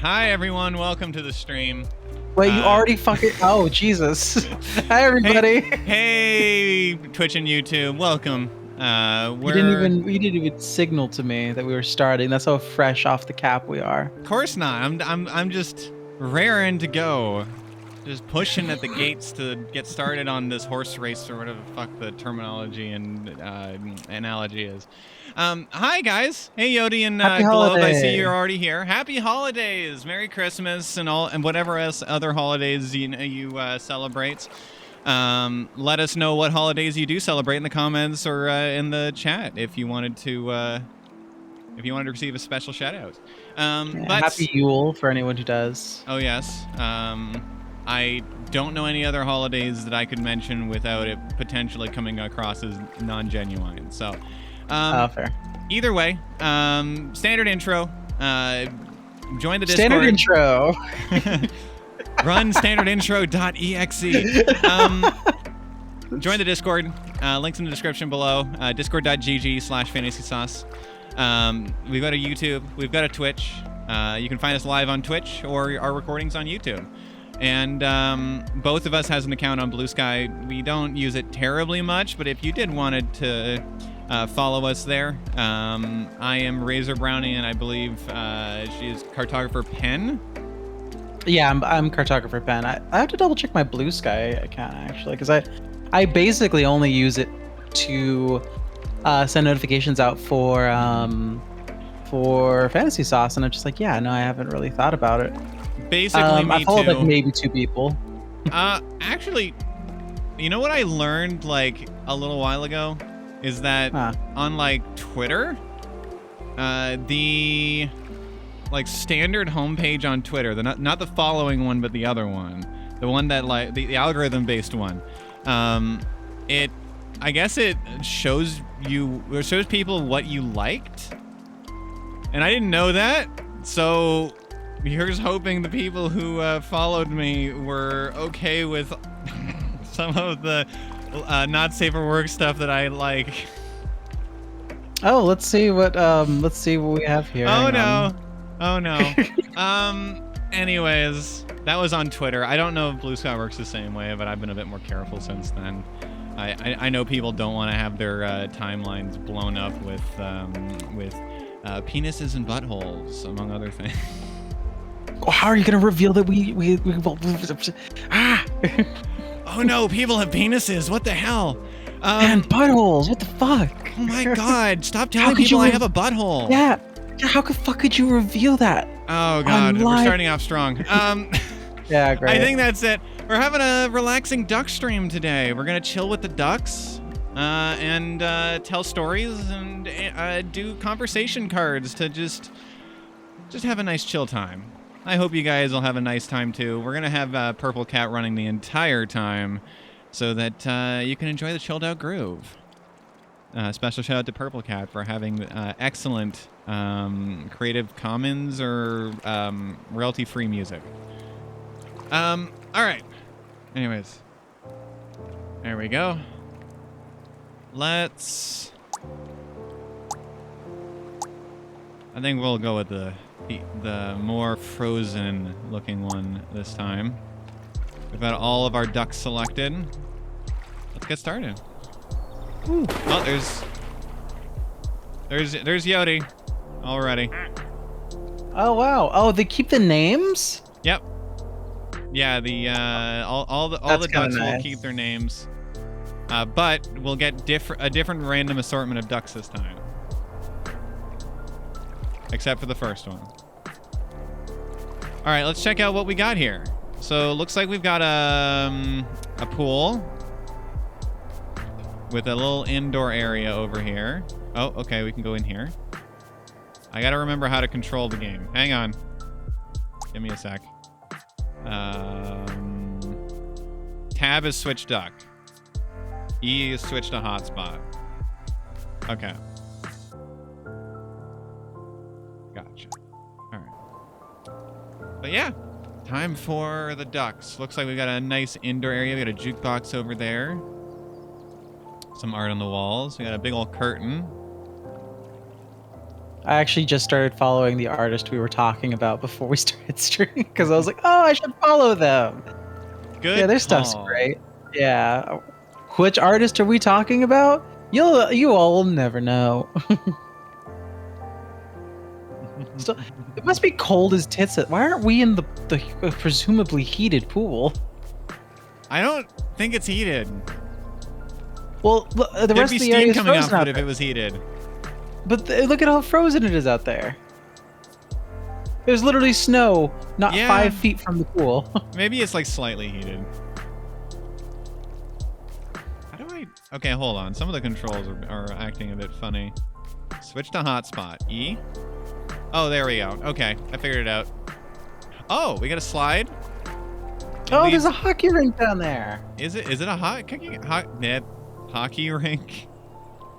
Hi everyone, welcome to the stream. Wait, you already fucking... Oh, Jesus. Hi, everybody. Hey, Twitch and YouTube, welcome. You didn't even signal to me that we were starting. That's how fresh off the cap we are. Of course not. I'm just raring to go. Just pushing at the gates to get started on this horse race or whatever the fuck the terminology and analogy is. Hi guys. Hey Yodi and Globe. I see you're already here. Happy holidays, Merry Christmas, and all and whatever else other holidays you celebrate. Let us know what holidays you do celebrate in the comments or in the chat if you wanted to receive a special shout out. But happy Yule for anyone who does. Oh yes. I don't know any other holidays that I could mention without it potentially coming across as non-genuine. So, fair. Either way, standard intro. Join the Discord. Standard intro. Run standardintro.exe. Join the Discord. Links in the description below. Discord.gg/fantasysauce. We've got a YouTube. We've got a Twitch. You can find us live on Twitch or our recordings on YouTube. And both of us has an account on Blue Sky. We don't use it terribly much, but if you did wanted to follow us there, I am Razor Brownie, and I believe she is Cartographer Pen. Yeah, I'm Cartographer Pen. I have to double check my Blue Sky account actually, because I basically only use it to send notifications out for Fantasy Sauce, and I'm just like, yeah, no, I haven't really thought about it. Basically, me I followed too. like maybe 2 people. Actually, you know what I learned like a little while ago is that on like Twitter, the like standard homepage on Twitter, not the following one, but the other one, the one that like the algorithm based one, I guess it shows people what you liked, and I didn't know that, so. Here's hoping the people who followed me were okay with some of the not safe for work stuff that I like. Oh, let's see what we have here. Oh no. Anyways, that was on Twitter. I don't know if Blue Sky works the same way, but I've been a bit more careful since then. I know people don't want to have their timelines blown up with penises and buttholes, among other things. How are you gonna reveal that we Oh no, people have penises. What the hell? And buttholes. What the fuck? Oh my god! Stop telling people I have a butthole. Yeah. How the fuck could you reveal that? Oh god, we're starting off strong. Yeah, great. I think that's it. We're having a relaxing duck stream today. We're gonna chill with the ducks, and tell stories and do conversation cards to just have a nice chill time. I hope you guys will have a nice time too. We're gonna have Purple Cat running the entire time, so that you can enjoy the chilled out groove. Special shout out to Purple Cat for having excellent Creative Commons or royalty-free music. All right. Anyways, there we go. Let's. I think we'll go with the more frozen looking one this time. We've got all of our ducks selected. Let's get started. Ooh. Oh, there's Yodi already. Oh wow. Oh, they keep the names? Yep. Yeah, the all the ducks will keep their names. But we'll get a different random assortment of ducks this time. Except for the first one. All right, let's check out what we got here. So looks like we've got a pool with a little indoor area over here. Oh, okay, we can go in here. I gotta remember how to control the game. Hang on. Give me a sec. Tab is switch duck. E is switch to hotspot. Okay. Gotcha. All right. But yeah, time for the ducks. Looks like we got a nice indoor area. We got a jukebox over there. Some art on the walls. We got a big old curtain. I actually just started following the artist we were talking about before we started streaming because I was like, oh, I should follow them. Good Yeah, their stuff's call. great. Yeah. Which artist are we talking about? You all will never know. So, it must be cold as tits. Why aren't we in the presumably heated pool? I don't think it's heated. Well, the There'd rest be of the steam area is coming frozen off out it if there. it was heated. But look at how frozen it is out there. There's literally snow not Yeah. 5 feet from the pool. Maybe it's like slightly heated. How do I... Okay, hold on. Some of the controls are acting a bit funny. Switch to hotspot. E? Oh, there we go. Okay, I figured it out. Oh, we got a slide? Oh, there's a hockey rink down there. Is it a hockey rink?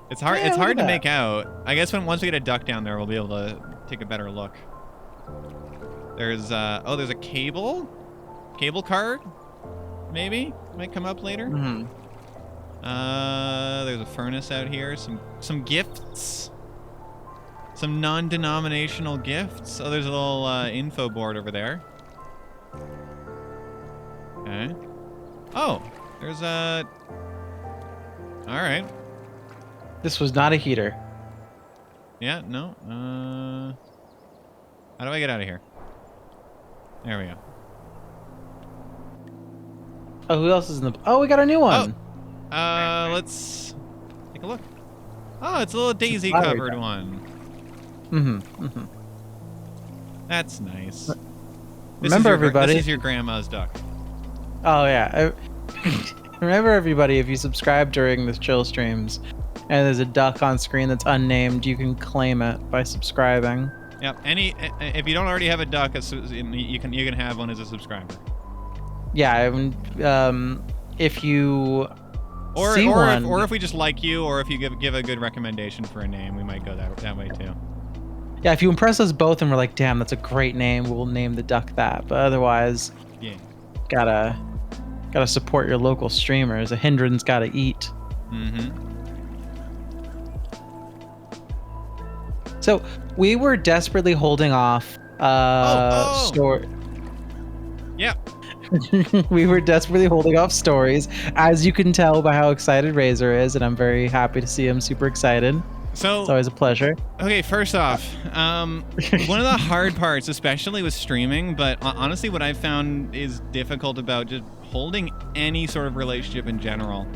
It's hard. Yeah, It's look hard at to that. make out. I guess once we get a duck down there, we'll be able to take a better look. There's there's a cable card. Maybe might come up later. Mm-hmm. There's a furnace out here. Some gifts. Some non-denominational gifts. Oh, there's a little info board over there. Okay. Oh, there's a... All right. This was not a heater. Yeah, no. How do I get out of here? There we go. Oh, who else is in the... Oh, we got a new one. Let's take a look. Oh, it's a little daisy-covered one. Mm-hmm. Mm-hmm. That's nice. Remember, everybody... This is your grandma's duck. Oh, yeah. Remember, everybody, if you subscribe during the chill streams and there's a duck on screen that's unnamed, you can claim it by subscribing. Yep. If you don't already have a duck, you can have one as a subscriber. Yeah. If you or if we just like you, or if you give a good recommendation for a name, we might go that way too. Yeah, if you impress us both and we're like, damn, that's a great name, we'll name the duck that. But otherwise, yeah, gotta support your local streamers. A hindrance gotta eat. Mm-hmm. So we were desperately holding off story. Yeah. We were desperately holding off stories, as you can tell by how excited Razor is, and I'm very happy to see him super excited. So It's always a pleasure. Okay, first off, one of the hard parts, especially with streaming, but honestly what I've found is difficult about just holding any sort of relationship in general,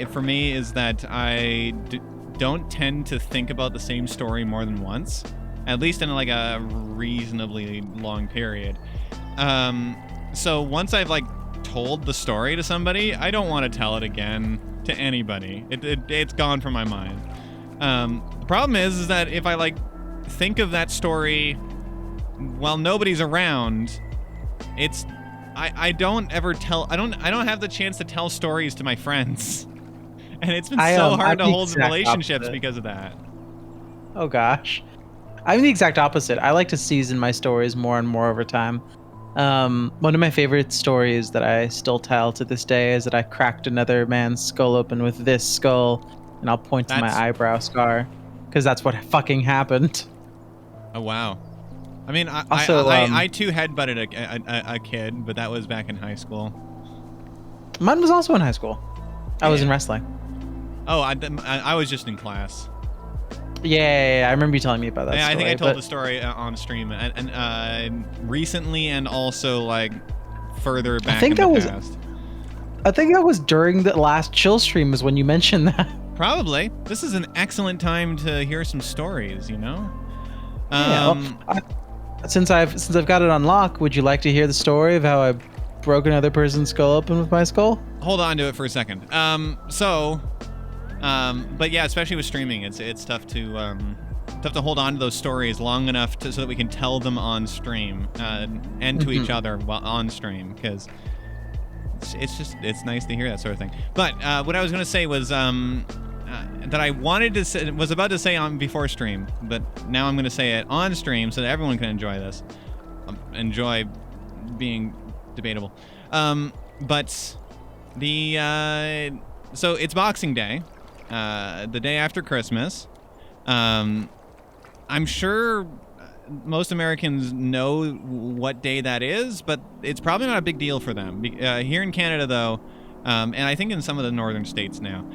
for me, is that I don't tend to think about the same story more than once, at least in like a reasonably long period. So once I've like told the story to somebody, I don't want to tell it again to anybody. It's gone from my mind. The problem is that if I like think of that story while nobody's around, I don't ever tell. I don't have the chance to tell stories to my friends, and it's been so hard to hold relationships because of that. Oh gosh, I'm the exact opposite. I like to season my stories more and more over time. One of my favorite stories that I still tell to this day is that I cracked another man's skull open with this skull, and I'll point to my eyebrow scar, because that's what fucking happened. Oh wow. I mean, I too headbutted a kid, but that was back in high school. Mine was also in high school. I was in wrestling. Oh, I was just in class. Yeah, I remember you telling me about that. Yeah, story, I think I told the story on stream, and recently, and also like further back in the past. I think that was during the last chill stream is when you mentioned that. Probably. This is an excellent time to hear some stories, you know? Since I've got it on lock, would you like to hear the story of how I broke another person's skull open with my skull? Hold on to it for a second. But yeah, especially with streaming, it's tough to hold on to those stories long enough so that we can tell them on stream and to each other while on stream, because it's nice to hear that sort of thing. But what I was gonna say was that I was about to say on before stream, but now I'm gonna say it on stream so that everyone can enjoy this. Enjoy being debatable. But so it's Boxing Day, the day after Christmas. I'm sure most Americans know what day that is, but it's probably not a big deal for them. Here in Canada, though, and I think in some of the northern states now,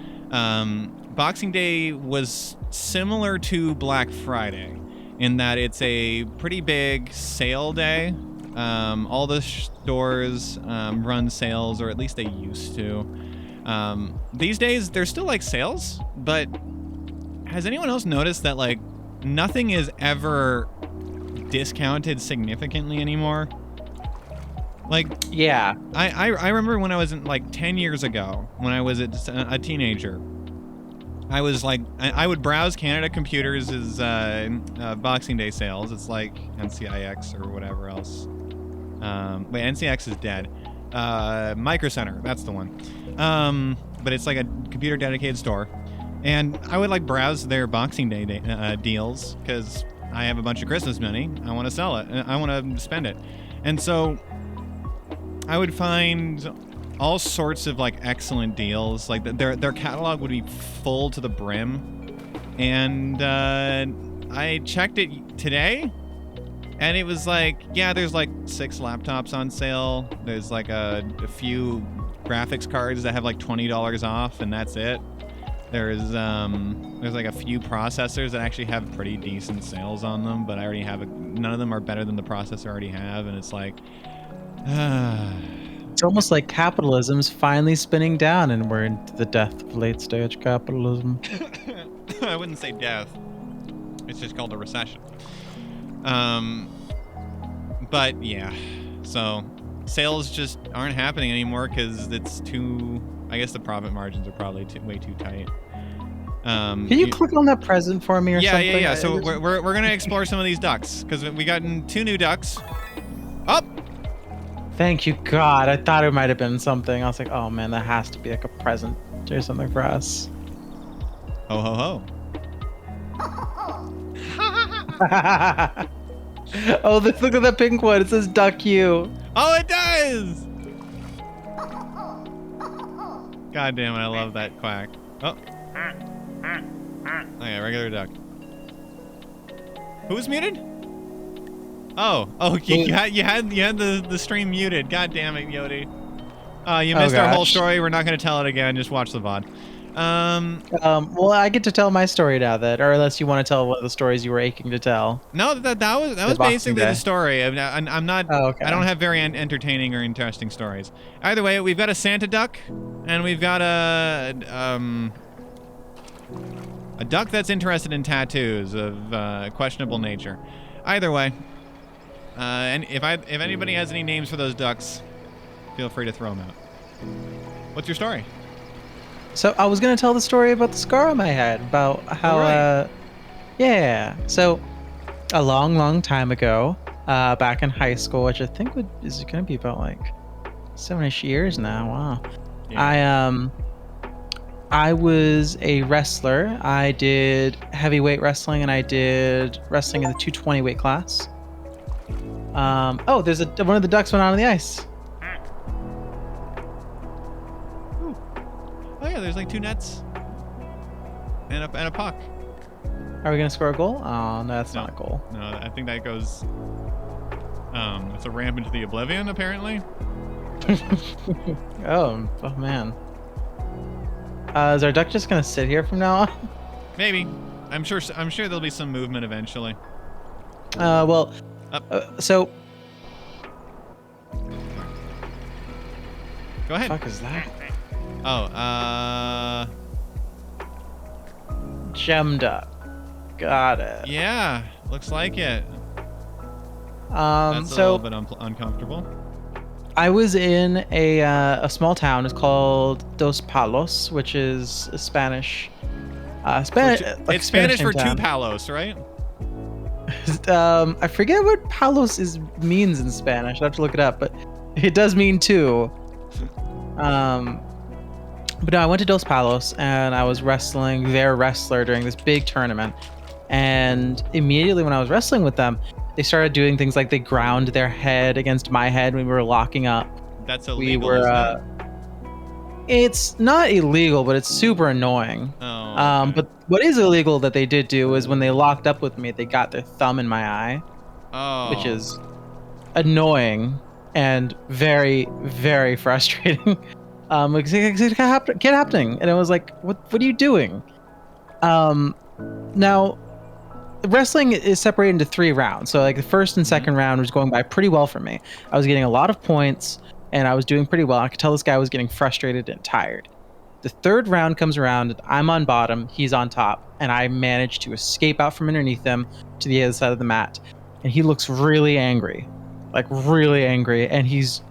Boxing Day was similar to Black Friday in that it's a pretty big sale day. All the stores run sales, or at least they used to. These days, there's still like sales, but has anyone else noticed that like nothing is ever discounted significantly anymore? Like, Yeah. I remember when I was in, like 10 years ago, when I was a teenager, I was like, I would browse Canada Computers' Boxing Day sales. It's like NCIX or whatever else. Wait, NCIX is dead. Micro Center, that's the one. But it's like a computer dedicated store. And I would like browse their Boxing Day deals because I have a bunch of Christmas money. I want to sell it. I want to spend it. And so I would find all sorts of like excellent deals. Like their catalog would be full to the brim. And I checked it today, and it was like, yeah, there's like 6 laptops on sale. There's like a few graphics cards that have like $20 off, and that's it. There's like a few processors that actually have pretty decent sales on them, but I already have none of them are better than the processor I already have, and it's like, It's almost like capitalism's finally spinning down, and we're into the death of late stage capitalism. I wouldn't say death. It's just called a recession. But yeah, so sales just aren't happening anymore because it's too. I guess the profit margins are probably way too tight. Can you click on that present for me or something? Yeah. So we're gonna explore some of these ducks because we gotten 2 new ducks. Up. Thank you, God. I thought it might have been something. I was like, oh man, that has to be like a present or something for us. Ho ho ho. Oh, look at that pink one. It says Duck You. Oh, it does. God damn it! I love that quack. Oh. Okay, regular duck. Who's muted? Oh, you had the stream muted. God damn it, Yodi. You missed our whole story. We're not gonna tell it again. Just watch the VOD. Well, I get to tell my story now, or unless you want to tell one of the stories you were aching to tell. No, that was basically the story. I'm not. Oh, okay. I don't have very entertaining or interesting stories. Either way, we've got a Santa duck, and we've got a duck that's interested in tattoos of questionable nature. Either way, and if anybody has any names for those ducks, feel free to throw them out. What's your story? So I was gonna tell the story about the scar on my head, about how, yeah. So a long time ago, back in high school, which I think is gonna be about like 7-ish years now. Wow. Yeah. I was a wrestler. I did heavyweight wrestling, and I did wrestling in the 220 weight class. Oh, there's one of the ducks went out on the ice. Oh yeah, there's like 2 nets and a puck. Are we gonna score a goal? Oh no, that's not a goal. No, I think that goes. It's a ramp into the oblivion, apparently. Oh man. Is our duck just gonna sit here from now on? Maybe. I'm sure there'll be some movement eventually. Well, so. Go ahead. What the fuck is that? Oh, Gem duck. Got it. Yeah, looks like it. That's a little bit uncomfortable. I was in a small town. It's called Dos Palos, which is Spanish. It's Spanish for 2 palos, right? I forget what palos means in Spanish. I have to look it up, but it does mean 2. But no, I went to Dos Palos, and I was wrestling their wrestler during this big tournament. And immediately when I was wrestling with them, they started doing things like they ground their head against my head when we were locking up. That's illegal, isn't it? It's not illegal, but it's super annoying. Oh, okay. But what is illegal that they did do is when they locked up with me, they got their thumb in my eye, which Oh. is annoying and very, very frustrating. Like, it kept happening, and it was like, what are you doing? Now wrestling is separated into 3 rounds. So like the first and second round was going by pretty well for me. I was getting a lot of points, and I was doing pretty well. I could tell this guy was getting frustrated and tired. The third round comes around, I'm on bottom, he's on top, and I managed to escape out from underneath him to the other side of the mat. And he looks really angry, like really angry, and he's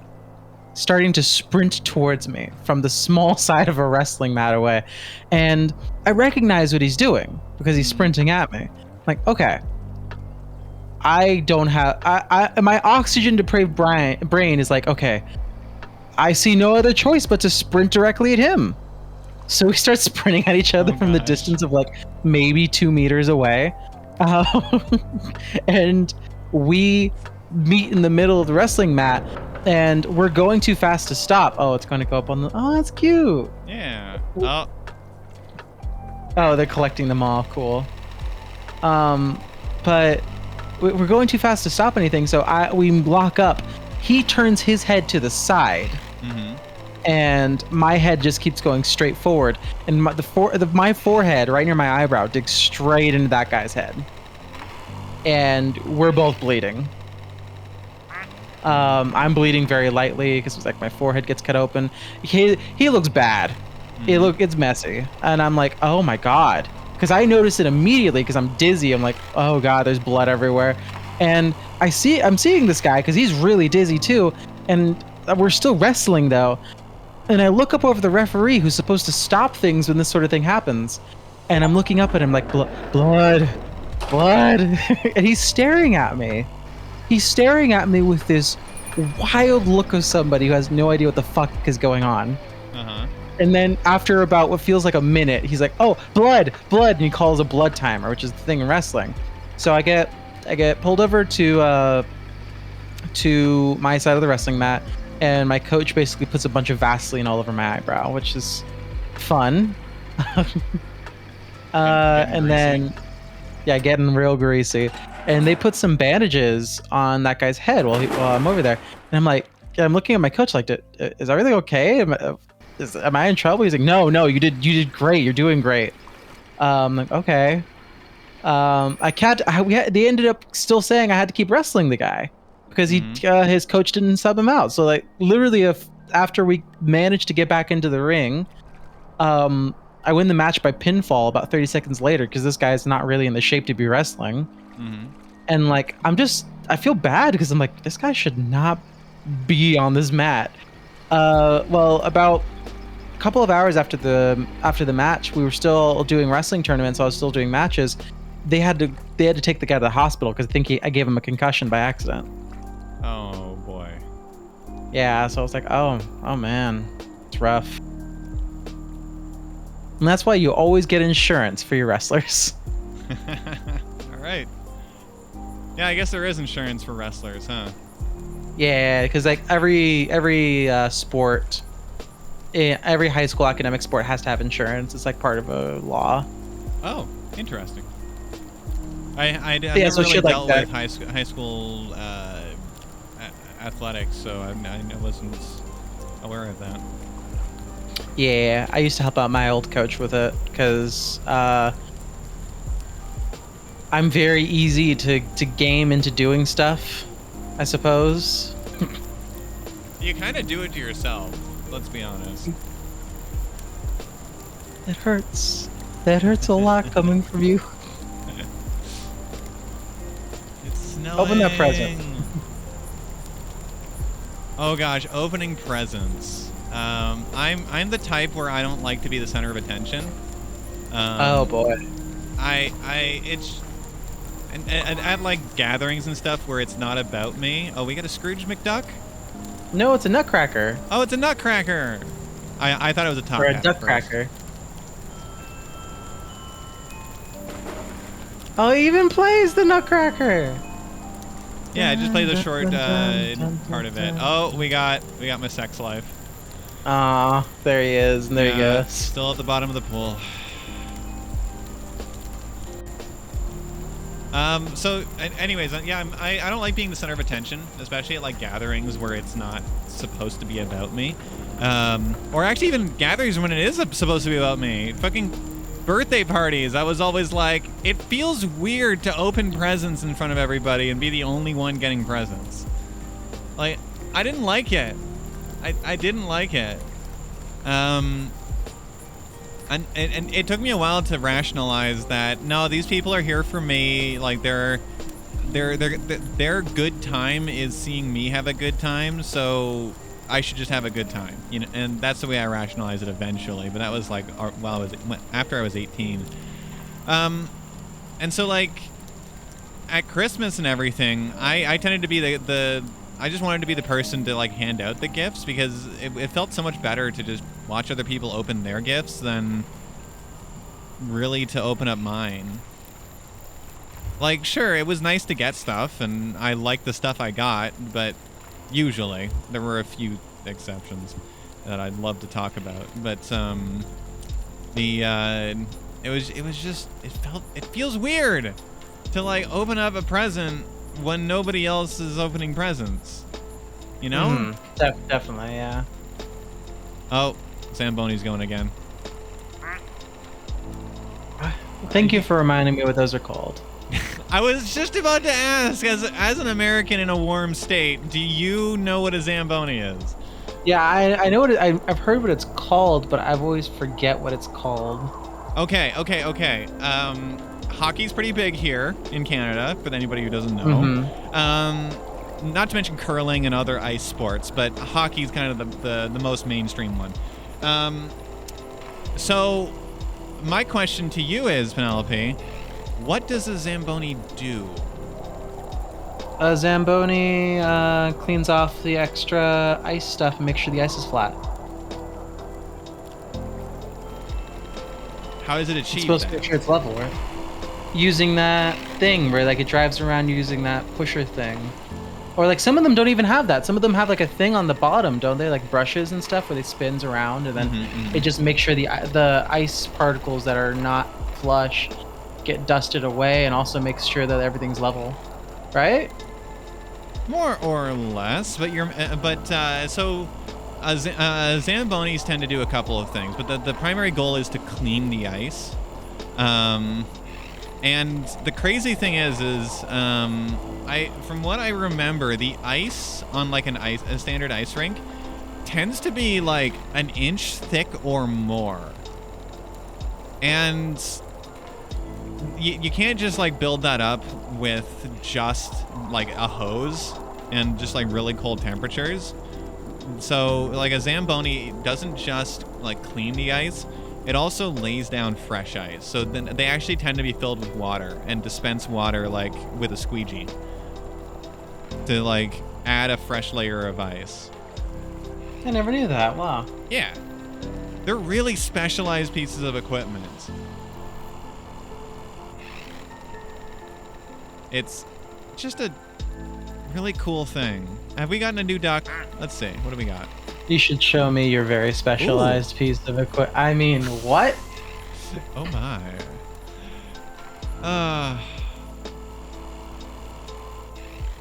starting to sprint towards me from the small side of a wrestling mat away. And I recognize what he's doing because he's sprinting at me. I'm like, okay, I don't have, my oxygen depraved brain is like, okay, I see no other choice but to sprint directly at him. So we start sprinting at each other from the distance of like maybe 2 meters away. And we meet in the middle of the wrestling mat, and we're going too fast to stop. Oh, it's going to go up on the, oh, that's cute. Yeah. Oh, they're collecting them all. Cool. But we're going too fast to stop anything, so we lock up. He turns his head to the side. And my head just keeps going straight forward, and my forehead right near my eyebrow digs straight into that guy's head, and we're both bleeding. I'm bleeding very lightly because it's like my forehead gets cut open. He looks bad. It's messy, and I'm like, oh my god, because I noticed it immediately because I'm dizzy. I'm like, oh god, there's blood everywhere, and I'm seeing this guy because he's really dizzy too, and we're still wrestling though. And I look up over the referee who's supposed to stop things when this sort of thing happens. And I'm looking up at him like, blood. And he's staring at me. He's staring at me with this wild look of somebody who has no idea what the fuck is going on. And then after about what feels like a minute, he's like, oh, blood. And he calls a blood timer, which is the thing in wrestling. So I get pulled over to my side of the wrestling mat. And my coach basically puts a bunch of Vaseline all over my eyebrow, which is fun. And then, yeah, getting real greasy. And they put some bandages on that guy's head while I'm over there. And I'm like, I'm looking at my coach like, is everything okay? Am I in trouble? He's like, no, you did great. You're doing great. I'm like, okay. They ended up still saying I had to keep wrestling the guy, because his coach didn't sub him out. So like literally after we managed to get back into the ring, I win the match by pinfall about 30 seconds later because this guy's not really in the shape to be wrestling. And like I feel bad because I'm like, this guy should not be on this mat. Well, about a couple of hours after the match, we were still doing wrestling tournaments. So I was still doing matches. They had to take the guy to the hospital because I think I gave him a concussion by accident. Oh boy. Yeah, so I was like, oh man, it's rough. And that's why you always get insurance for your wrestlers. All right. Yeah, I guess there is insurance for wrestlers, huh? Yeah, because like every sport, every high school academic sport has to have insurance. It's like part of a law. Oh, interesting. I never so really dealt like with high school athletics, so I wasn't aware of that. Yeah, I used to help out my old coach with it because I'm very easy to game into doing stuff, I suppose. You kind of do it to yourself, let's be honest. It hurts. That hurts a lot coming from you. It's snowing. Open that present. Oh gosh, opening presents. I'm the type where I don't like to be the center of attention. Oh boy. It's at like gatherings and stuff where it's not about me. Oh, we got a Scrooge McDuck? No, it's a nutcracker. Oh, it's a nutcracker. I thought it was a top or a hat duck cracker. Oh, he even plays the nutcracker. Yeah, I just played the short part of it. Oh, we got my sex life. Ah, there he is, and there he Yeah, goes. still at the bottom of the pool. Anyways, yeah, I don't like being the center of attention, especially at like gatherings where it's not supposed to be about me. Or actually even gatherings when it is supposed to be about me. Fucking birthday parties, I was always like, it feels weird to open presents in front of everybody and be the only one getting presents. Like, I didn't like it. I didn't like it. And it took me a while to rationalize that no, these people are here for me. Like their good time is seeing me have a good time, so I should just have a good time. You know, and that's the way I rationalized it eventually. But that was like after I was 18. And so like at Christmas and everything, I tended to be the I just wanted to be the person to like hand out the gifts because it felt so much better to just watch other people open their gifts than really to open up mine. Like, sure, it was nice to get stuff and I liked the stuff I got, but usually there were a few exceptions that I'd love to talk about. But it feels weird to like open up a present when nobody else is opening presents, you know? Definitely, yeah. Oh, Zamboni's going again. Thank you for reminding me what those are called. I was just about to ask, as an American in a warm state, do you know what a Zamboni is? Yeah, I know what I've heard what it's called, but I've always forget what it's called. Okay. Hockey's pretty big here in Canada, for anybody who doesn't know. Not to mention curling and other ice sports, but hockey's kind of the most mainstream one. So my question to you is, Penelope, what does a Zamboni do? A Zamboni cleans off the extra ice stuff and makes sure the ice is flat. How is it It's achieved supposed that? to make sure it's level, right? Using that thing where like it drives around using that pusher thing. Or like some of them don't even have that. Some of them have like a thing on the bottom, don't they? Like brushes and stuff where they spins around and then it just makes sure the ice particles that are not flush get dusted away and also makes sure that everything's level. Right? More or less, but Zambonis tend to do a couple of things, but the primary goal is to clean the ice. And the crazy thing is from what I remember, the ice on like a standard ice rink tends to be like an inch thick or more. And you can't just like build that up with just like a hose and just like really cold temperatures. So like a Zamboni doesn't just like clean the ice, it also lays down fresh ice. So then they actually tend to be filled with water and dispense water like with a squeegee to like add a fresh layer of ice. I never knew that. Wow. Yeah. They're really specialized pieces of equipment. It's just a really cool thing. Have we gotten a new duck? Let's see. What do we got? You should show me your very specialized piece of equipment. I mean, what? Oh my.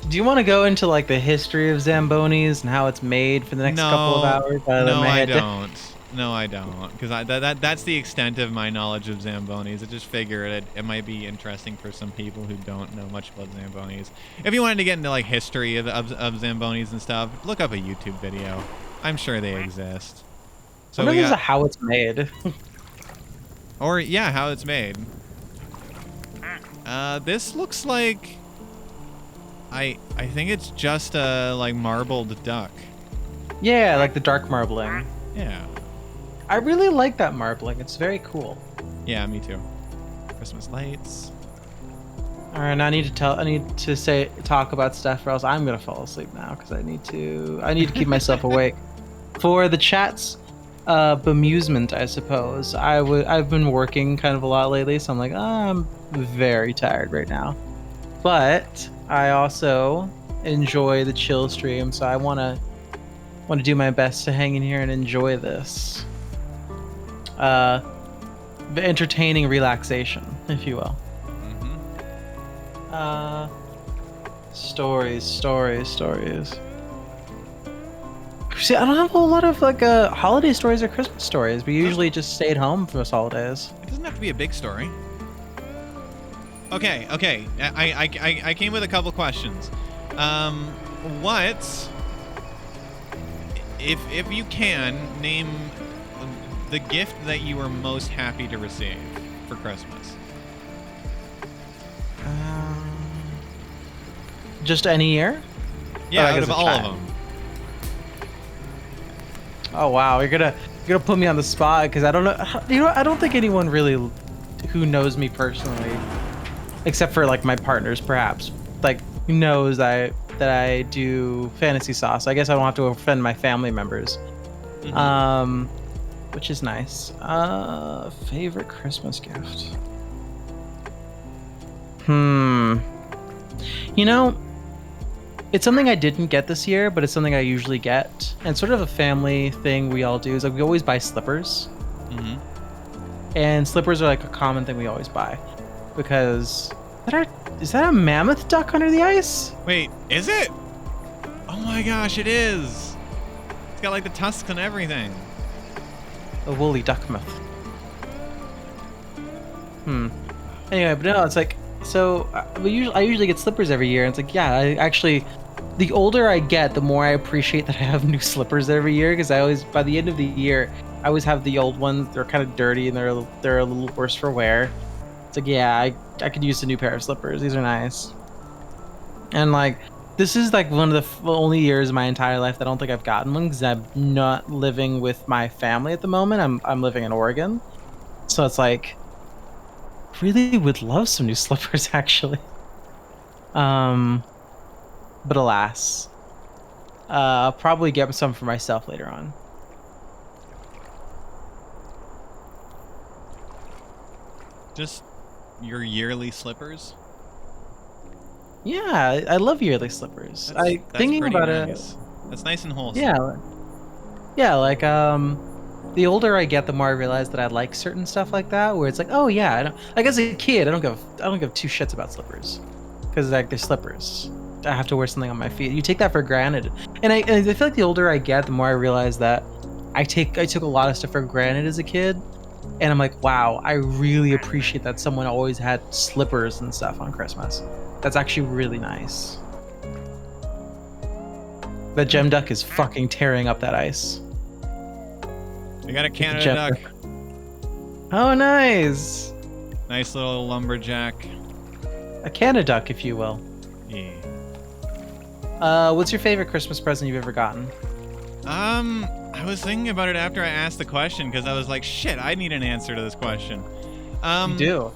Do you want to go into like the history of Zambonis and how it's made for the next couple of hours? No, I don't. No, I don't. Because that's the extent of my knowledge of Zambonis. I just figured it might be interesting for some people who don't know much about Zambonis. If you wanted to get into like history of Zambonis and stuff, look up a YouTube video. I'm sure they exist. So this is how it's made. Or yeah, how it's made. This looks like I think it's just a like marbled duck. Yeah, like the dark marbling. Yeah. I really like that marbling. It's very cool. Yeah, me too. Christmas lights. All right, now I need to talk about stuff, or else I'm gonna fall asleep now because I need to keep myself awake. For the chat's bemusement, I suppose. I've been working kind of a lot lately, so I'm like, I'm very tired right now. But I also enjoy the chill stream, so I want to want to do my best to hang in here and enjoy this. The entertaining relaxation, if you will. Stories. See, I don't have a whole lot of like holiday stories or Christmas stories. We usually just stayed home for those holidays. It doesn't have to be a big story. Okay. I came with a couple questions. What, if you can, name the gift that you were most happy to receive for Christmas? Just any year? Yeah, like out as of a all of child? them. Oh wow, you're gonna put me on the spot because I don't know. I don't think anyone really who knows me personally, except for like my partners, perhaps, like knows that I do fantasy sauce. I guess I don't have to offend my family members, which is nice. Favorite Christmas gift? You know, it's something I didn't get this year, but it's something I usually get. And sort of a family thing we all do is like we always buy slippers. And slippers are like a common thing we always buy. Because is that a mammoth duck under the ice? Wait, is it? Oh my gosh, it is. It's got like the tusks and everything. A woolly duck myth. Anyway, but no, it's like, so I usually get slippers every year. And it's like, yeah, I actually, the older I get, the more I appreciate that I have new slippers every year. Because I always, by the end of the year, I always have the old ones. They're kind of dirty and they're a little worse for wear. It's like, yeah, I could use a new pair of slippers. These are nice. And like, this is like one of the only years in my entire life that I don't think I've gotten one because I'm not living with my family at the moment. I'm living in Oregon, so it's like, really would love some new slippers actually. But alas, I'll probably get some for myself later on. Just your yearly slippers? Yeah, I love yearly slippers. That's Thinking pretty about nice. That's nice and wholesome. Yeah, like the older I get, the more I realize that I like certain stuff like that. Where it's like, oh yeah, like as a kid, I don't give two shits about slippers, because like they're slippers. I have to wear something on my feet. You take that for granted, and I feel like the older I get, the more I realize that I took a lot of stuff for granted as a kid, and I'm like, wow, I really appreciate that someone always had slippers and stuff on Christmas. That's actually really nice. The gem duck is fucking tearing up that ice. We got a Canada duck. Oh, nice. Nice little lumberjack. A Canada duck, if you will. Yeah. What's your favorite Christmas present you've ever gotten? I was thinking about it after I asked the question because I was like, shit, I need an answer to this question. You do.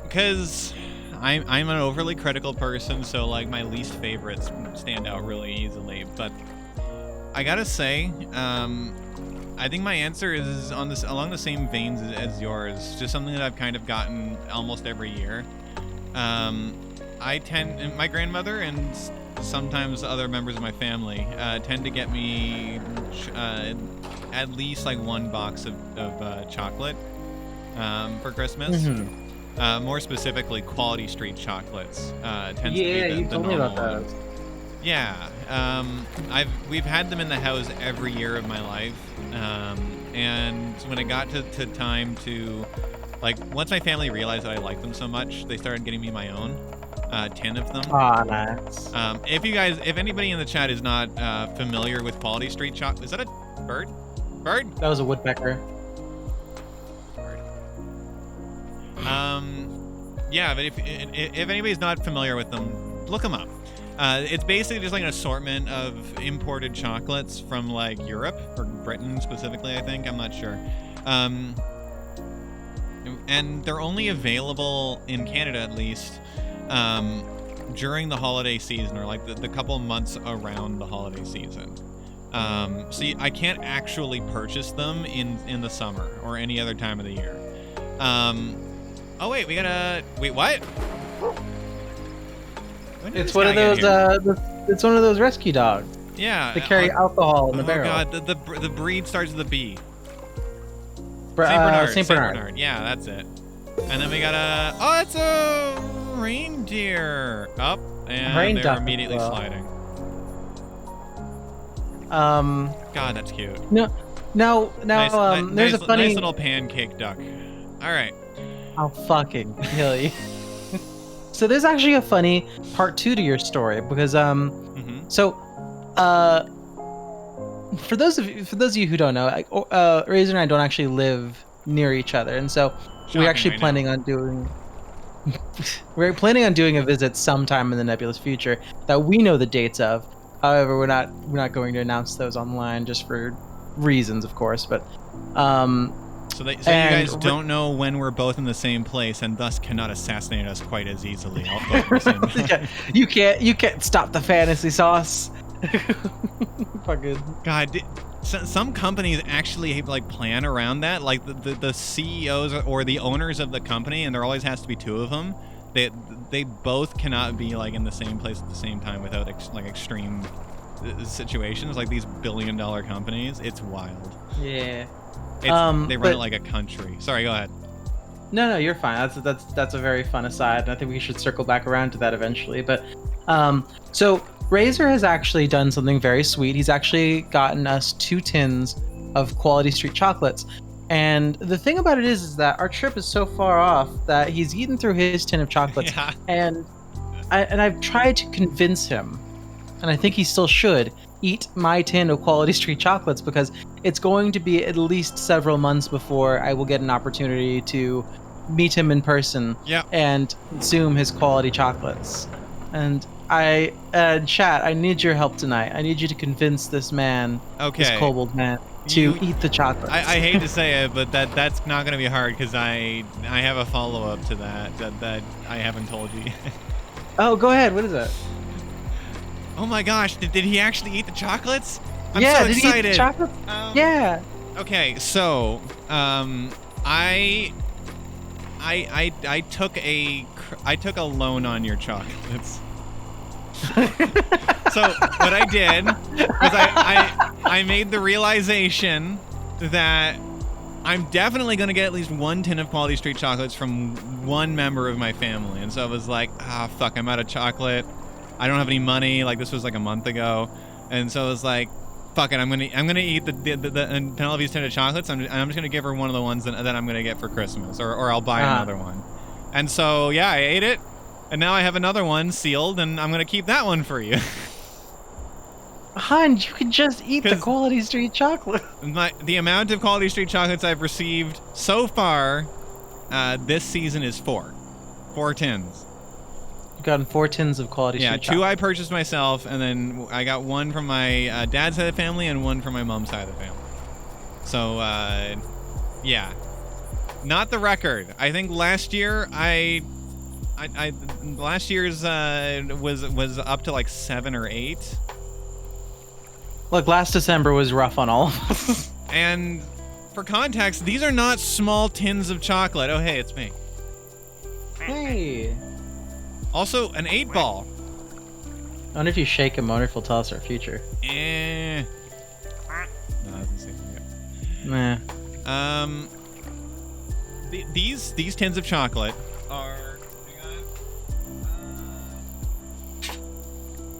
Because I'm an overly critical person, so like my least favorites stand out really easily. But I gotta say, I think my answer is along the same veins as yours. Just something that I've kind of gotten almost every year. My grandmother and sometimes other members of my family tend to get me at least like one box of chocolate for Christmas. More specifically, Quality Street chocolates tends to be the normal one. Yeah, we've had them in the house every year of my life, and when it got to time to, like, once my family realized that I liked them so much, they started getting me my own, 10 of them. Ah, nice. If anybody in the chat is not familiar with Quality Street chocolate, is that a bird? Bird? That was a woodpecker. Yeah, but if anybody's not familiar with them, look them up. It's basically just like an assortment of imported chocolates from like Europe or Britain specifically, I think. I'm not sure. And they're only available in Canada, at least, during the holiday season, or like the couple months around the holiday season. So I can't actually purchase them in the summer or any other time of the year. Oh wait, wait, what? It's one of those. It's one of those rescue dogs. Yeah. They carry alcohol in the oh barrel. god, the breed starts with a B. Saint Bernard. Yeah, that's it. And then we got it's a reindeer. Up, and they're immediately sliding. God, that's cute. Now, there's a funny nice little pancake duck. All right. I'll fucking kill you. So there's actually a funny part 2 to your story because for those of you who don't know, Razor and I don't actually live near each other, and so we're actually planning on doing a visit sometime in the nebulous future that we know the dates of. However, we're not going to announce those online just for reasons, of course. But so you guys don't know when we're both in the same place, and thus cannot assassinate us quite as easily. You can't stop the fantasy sauce. Fucking God, some companies actually like plan around that. Like the CEOs or the owners of the company, and there always has to be 2 of them. They both cannot be like in the same place at the same time without extreme situations. Like these billion-dollar companies, it's wild. Yeah. They run it like a country. Sorry, go ahead. No, you're fine. That's a very fun aside, and I think we should circle back around to that eventually. But so Razor has actually done something very sweet. He's actually gotten us 2 tins of Quality Street chocolates. And the thing about it is that our trip is so far off that he's eaten through his tin of chocolates. Yeah. And I've tried to convince him, and I think he still should, eat my tin of Quality Street chocolates because it's going to be at least several months before I will get an opportunity to meet him in person and consume his quality chocolates. And chat, I need your help tonight. I need you to convince this man, this kobold man, to eat the chocolates. I hate to say it, but that's not going to be hard because I have a follow-up to that I haven't told you. Oh, go ahead. What is it? Oh my gosh, did he actually eat the chocolates? I'm so excited. Did he eat the chocolates? Yeah. Okay, so I took a loan on your chocolates. So what I did was I made the realization that I'm definitely going to get at least 1 tin of Quality Street chocolates from one member of my family. And so I was like, fuck, I'm out of chocolate. I don't have any money. Like, this was like a month ago. And so I was like, fuck it, I'm gonna eat the Penelope's tin of chocolates. I'm just gonna give her one of the ones that I'm gonna get for Christmas, or I'll buy another one. And so yeah, I ate it, and now I have another one sealed, and I'm gonna keep that one for you. Hun, you could just eat the Quality Street chocolate. The amount of Quality Street chocolates I've received so far this season is 4 tins. You've gotten 4 tins of Quality Street chocolate. 2 I purchased myself, and then I got 1 from my dad's side of the family and 1 from my mom's side of the family. So, yeah. Not the record. I think last year last year's was up to like 7 or 8. Look, last December was rough on all of us. And for context, these are not small tins of chocolate. Oh, hey, it's me. Hey. Also, an 8-ball. I wonder if you shake him, I wonder if he'll tell us our future. No, it doesn't seem like it. Nah. These tins of chocolate are...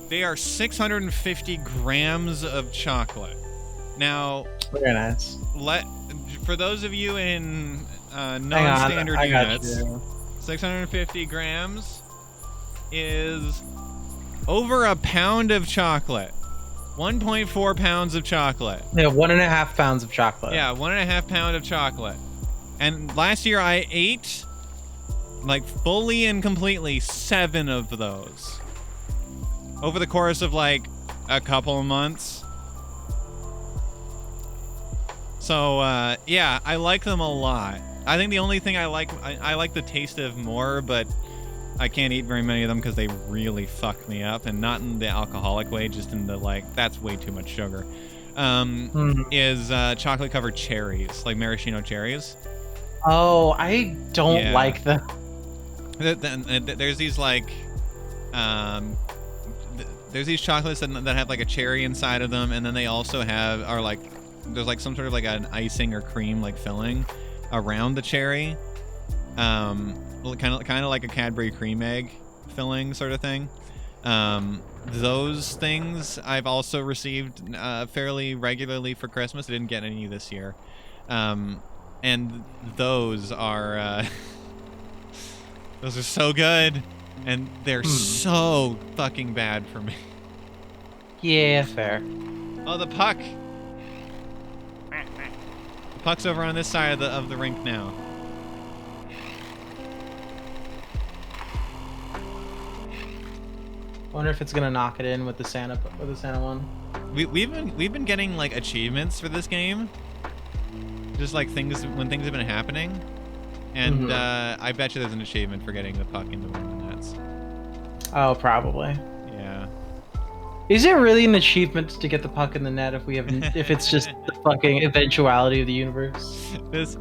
They are 650 grams of chocolate. Now, very nice. For those of you in non-standard units, 650 grams is over a pound of chocolate. 1.4 pounds of chocolate. Yeah, 1.5 pounds of chocolate. Yeah, 1.5 pound of chocolate. And last year I ate, like, fully and completely 7 of those. Over the course of, like, a couple of months. So, yeah, I like them a lot. I think the only thing I like the taste of more, but I can't eat very many of them because they really fuck me up. And not in the alcoholic way, just in the, like, that's way too much sugar. Is chocolate-covered cherries, like maraschino cherries. Oh, I don't like them. There's these, like... there's these chocolates that have like a cherry inside of them, and then they also are like there's like some sort of like an icing or cream like filling around the cherry, kind of like a Cadbury cream egg filling sort of thing. Those things I've also received fairly regularly for Christmas. I didn't get any this year, and those are those are so good, and they're so fucking bad for me. Yeah, fair. Oh, the puck. The puck's over on this side of the rink now. I wonder if it's gonna knock it in with the Santa one. We've been getting like achievements for this game, just like things have been happening, and I bet you there's an achievement for getting the puck into one of the nets. Oh, probably. Yeah. Is it really an achievement to get the puck in the net if it's just the fucking eventuality of the universe? This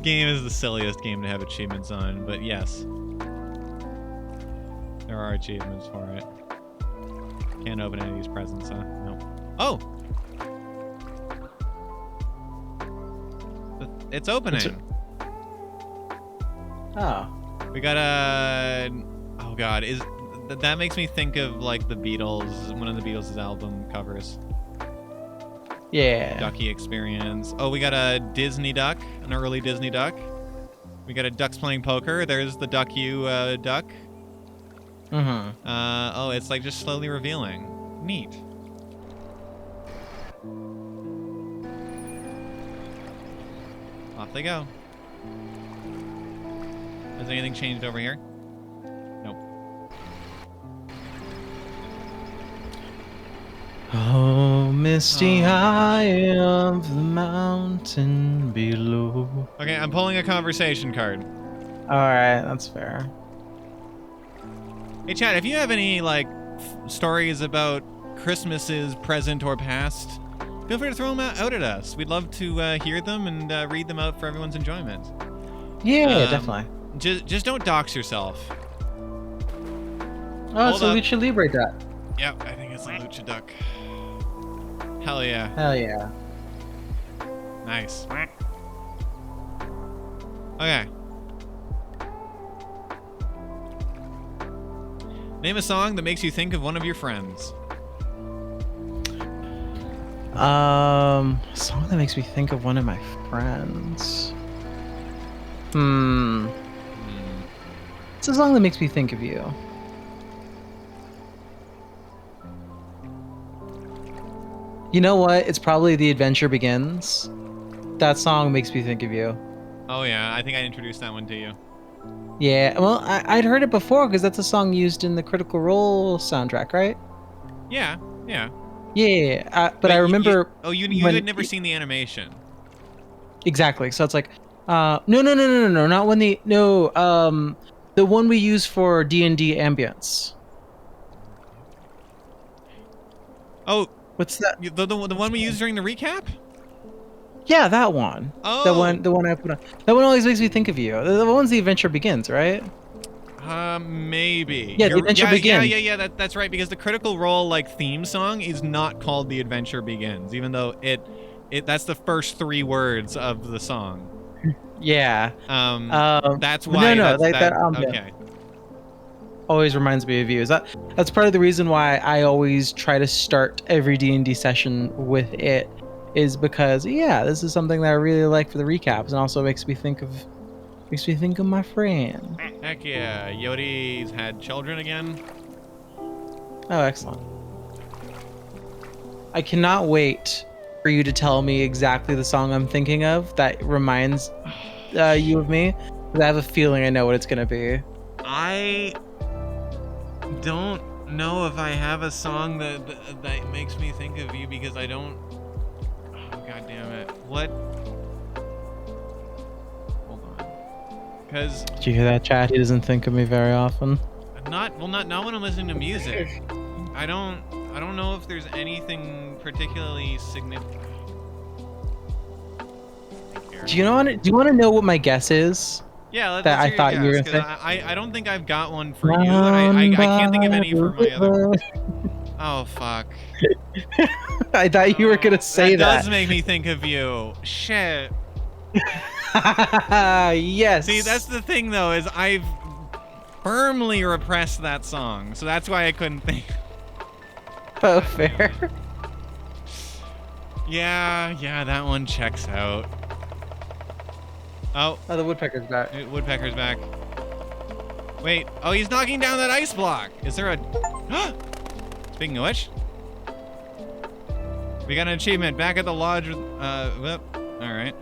game is the silliest game to have achievements on, but yes. There are achievements for it. Can't open any of these presents, huh? No. Oh! It's opening. Oh. We got a... Oh god, that makes me think of like the Beatles, one of the Beatles' album covers. Yeah. Ducky Experience. Oh, we got a Disney duck, an early Disney duck. We got a Ducks Playing Poker. There's the Duck You duck. Oh, it's like just slowly revealing. Neat. Off they go. Has anything changed over here? Nope. Oh, misty high of the mountain below. Okay, I'm pulling a conversation card. Alright, that's fair. Hey, Chad, if you have any, like, stories about Christmases, present or past, feel free to throw them out at us. We'd love to hear them and read them out for everyone's enjoyment. Yeah, definitely. Just don't dox yourself. Oh, it's a Lucha Libre duck. Yep, I think it's a Lucha duck. Hell yeah. Hell yeah. Nice. Okay. Name a song that makes you think of one of your friends. A song that makes me think of one of my friends. It's a song that makes me think of you. You know what? It's probably The Adventure Begins. That song makes me think of you. Oh yeah, I think I introduced that one to you. Yeah, well, I'd heard it before because that's a song used in the Critical Role soundtrack, right? Yeah, yeah. Yeah, but I remember. You had never seen the animation. Exactly. So it's like, no, not when the one we use for D&D ambience. Oh, what's that? The one we used during the recap? Yeah, that one. Oh. The one I put on. That one always makes me think of you. The one's The Adventure Begins, right? Maybe. Yeah, The Adventure Begins. Yeah. That's right, because the Critical Role like theme song is not called The Adventure Begins, even though that's the first 3 words of the song. Yeah. That's why. Okay. Always reminds me of you. That's part of the reason why I always try to start every D&D session with it, is because this is something that I really like for the recaps, and also makes me think of my friend. Heck yeah, Yodi's had children again. Oh, excellent. I cannot wait for you to tell me exactly the song I'm thinking of that reminds you of me. I have a feeling I know what it's gonna be. I don't know if I have a song that makes me think of you, because I don't. Oh, god damn it! What? Hold on. Because. Did you hear that, chat? He doesn't think of me very often. Not when I'm listening to music. I don't know if there's anything particularly significant. Do you want to know what my guess is? Yeah, that I thought you were gonna say. I don't think I've got one for you, and I can't think of any for my other. Oh, fuck. I thought you were gonna say that that. does make me think of you. Shit. Yes. See, that's the thing, though, is I've firmly repressed that song, so that's why I couldn't think. Oh, fair. Yeah, that one checks out. Oh. Oh, the woodpecker's back. Woodpecker's back. Wait. Oh, he's knocking down that ice block. Is there a... Speaking of which... We got an achievement. Back at the lodge with... Alright.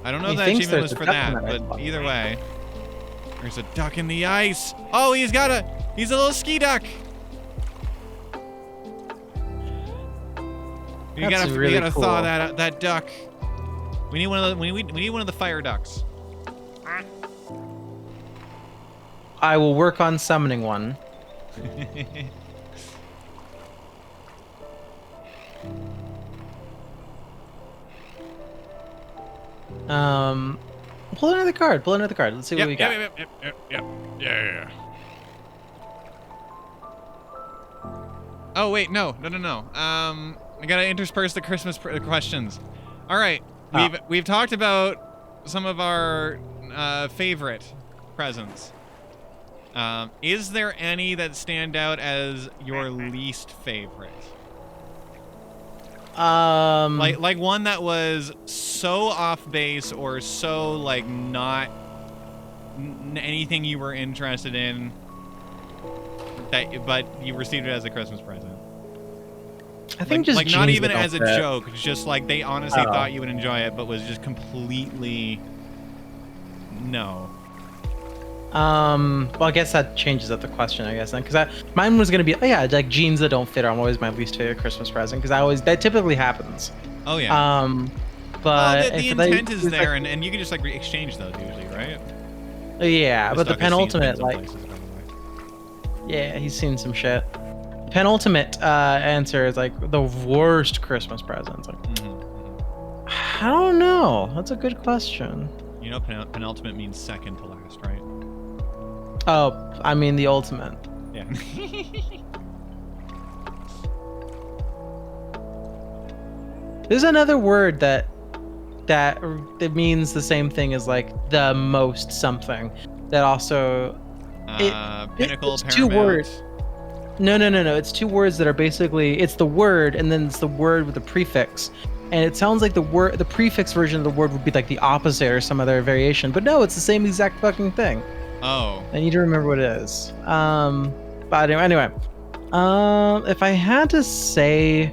I don't know if that achievement was for that, but either way. There's a duck in the ice. Oh, he's a little ski duck. We gotta cool. Thaw that duck. We need one of the we need one of the fire ducks. I will work on summoning one. Pull another card. Let's see what we got. Yeah. Oh wait, no. I gotta intersperse the Christmas questions. All right, we've talked about some of our favorite presents. Is there any that stand out as your least favorite? Like one that was so off base or so like not anything you were interested in, but you received it as a Christmas present. I think just not even as a joke, just like they honestly thought you would enjoy it, but was just completely no. Well, I guess that changes up the question, I guess, then, because mine was gonna be, like jeans that don't fit are always my least favorite Christmas present, because that typically happens. Oh yeah. But the intent is there, and you can just like exchange those usually, right? Yeah, but the penultimate, like, yeah, he's seen some shit. Penultimate answer is like the worst Christmas present. Like, I don't know. That's a good question. You know, penultimate means second to last, right? Oh, I mean the ultimate. Yeah. There's another word that means the same thing as like the most something. That also pinnacle, it's two words. No. It's two words that are basically, it's the word and then it's the word with the prefix. And it sounds like the prefix version of the word would be like the opposite or some other variation. But no, it's the same exact fucking thing. Oh. I need to remember what it is. But anyway. If I had to say...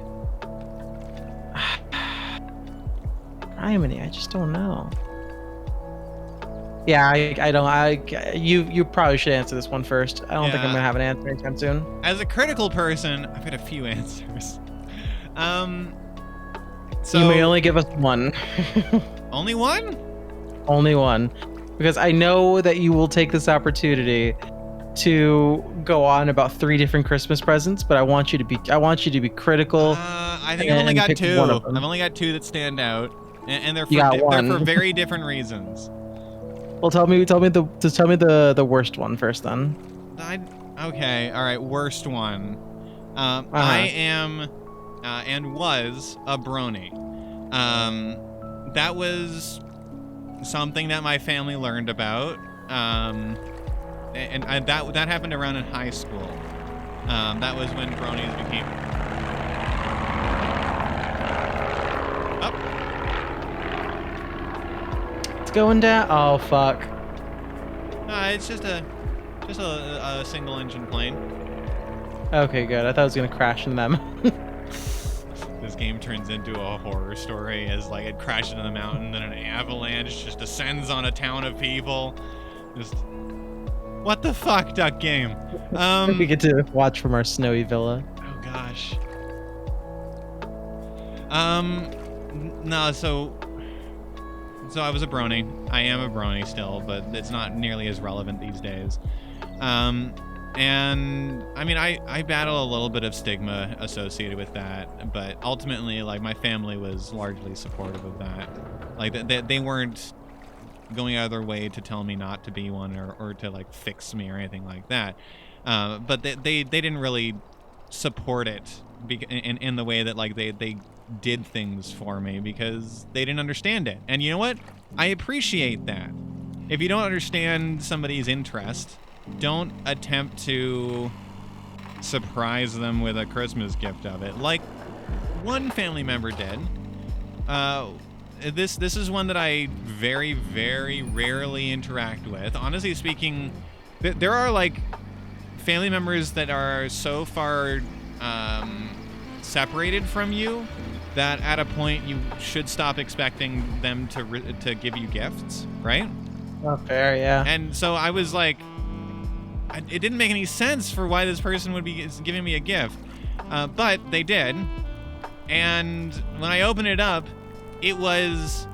Criminy, I just don't know. Yeah, I don't. You probably should answer this one first. I don't think I'm gonna have an answer anytime soon. As a critical person, I've got a few answers. So you may only give us one. Only one? Only one, because I know that you will take this opportunity to go on about 3 different Christmas presents, but I want you to be critical. I think I've only got 2. I've only got 2 that stand out, and they're for very different reasons. Well, tell me the worst one first, then. Okay, all right, worst one. I am and was a brony. That was something that my family learned about, and that happened around in high school. That was when bronies became. It's going down. Oh fuck. It's just a single engine plane. Okay, good. I thought it was gonna crash in them. This game turns into a horror story as like it crashes into the mountain, then an avalanche just descends on a town of people. Just what the fuck, duck game? We get to watch from our snowy villa. Oh gosh. No, so I was a brony. I am a brony still, but it's not nearly as relevant these days. And I mean, I battle a little bit of stigma associated with that, but ultimately, like, my family was largely supportive of that. Like, they weren't going out of their way to tell me not to be one or to like fix me or anything like that. But they didn't really support it in the way that like they did things for me because they didn't understand it. And you know what? I appreciate that. If you don't understand somebody's interest, don't attempt to surprise them with a Christmas gift of it, like one family member did. This is one that I very, very rarely interact with. Honestly speaking, there are like family members that are so far separated from you that at a point you should stop expecting them to give you gifts, right? Oh, fair, yeah. And so I was like, it didn't make any sense for why this person would be giving me a gift, but they did. And when I opened it up, it was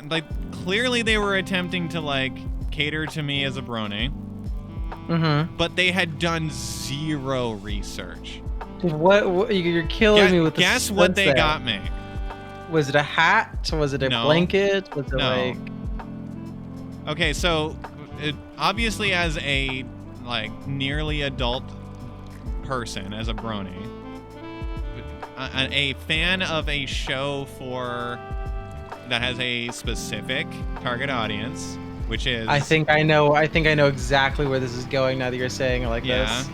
like clearly they were attempting to like cater to me as a brony. Mm-hmm. But they had done zero research. Dude, what you're killing me with this. Guess what they got me? Was it a hat? Was it a blanket? Was it like... Okay, so obviously as a like nearly adult person, as a brony, a fan of a show that has a specific target audience, which is... I think I know exactly where this is going now that you're saying it like this.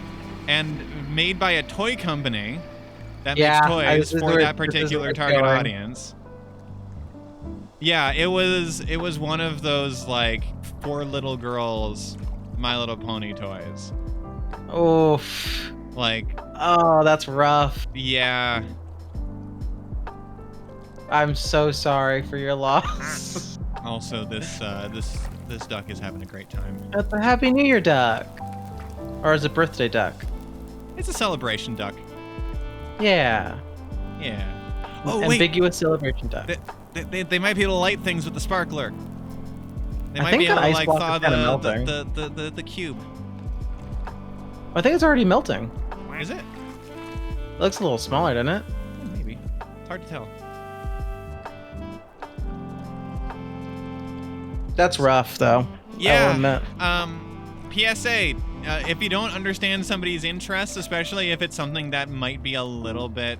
And made by a toy company that makes toys for that particular target audience. Yeah, it was one of those like 4 little girls My Little Pony toys. Oof. Like, oh, that's rough. Yeah. I'm so sorry for your loss. Also, this duck is having a great time. It's a Happy New Year duck. Or is it birthday duck? It's a celebration duck. Yeah. Yeah. Oh, ambiguous celebration duck. They might be able to light things with the sparkler. They might be able to like thaw the cube. I think it's already melting. Is it? It looks a little smaller, doesn't it? Maybe. It's hard to tell. That's rough, though. Yeah. PSA. If you don't understand somebody's interests, especially if it's something that might be a little bit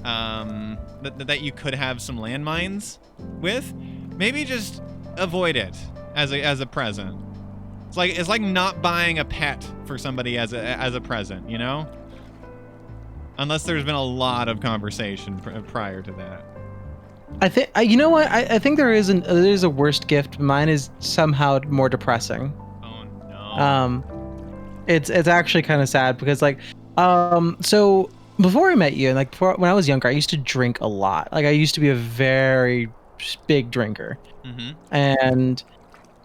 that you could have some landmines with, maybe just avoid it as a present. It's like not buying a pet for somebody as a present, you know? Unless there's been a lot of conversation prior to that. I think you know what? I think there's a worst gift. Mine is somehow more depressing. Oh no. It's actually kind of sad because like so before I met you and like when I was younger, I used to drink a lot. Like I used to be a very big drinker. Mm-hmm. And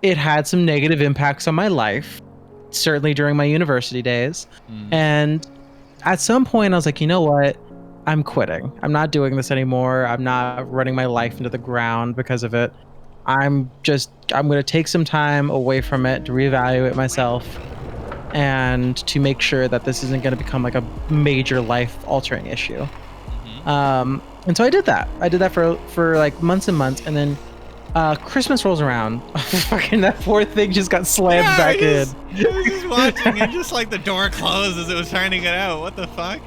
it had some negative impacts on my life, certainly during my university days. And at some point I was like, you know what? I'm quitting. I'm not doing this anymore. I'm not running my life into the ground because of it. I'm going to take some time away from it to reevaluate myself and to make sure that this isn't going to become like a major life altering issue. And so I did that. I did that for like months and months. And then Christmas rolls around. Fucking that poor thing just got slammed back in. I was just watching and just like the door closed as it was trying to get out. What the fuck?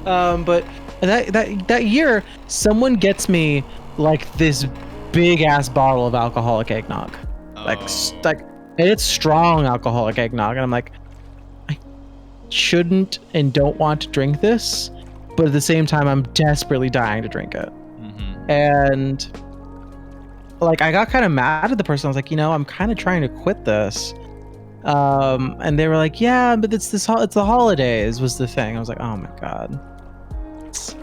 But that year, someone gets me like this big ass bottle of alcoholic eggnog, like and it's strong alcoholic eggnog, and I'm like, I shouldn't and don't want to drink this, but at the same time, I'm desperately dying to drink it. And like I got kind of mad at the person. I was like, you know, I'm kind of trying to quit this. And they were like, yeah, but it's the holidays was the thing. I was like, oh my god, it's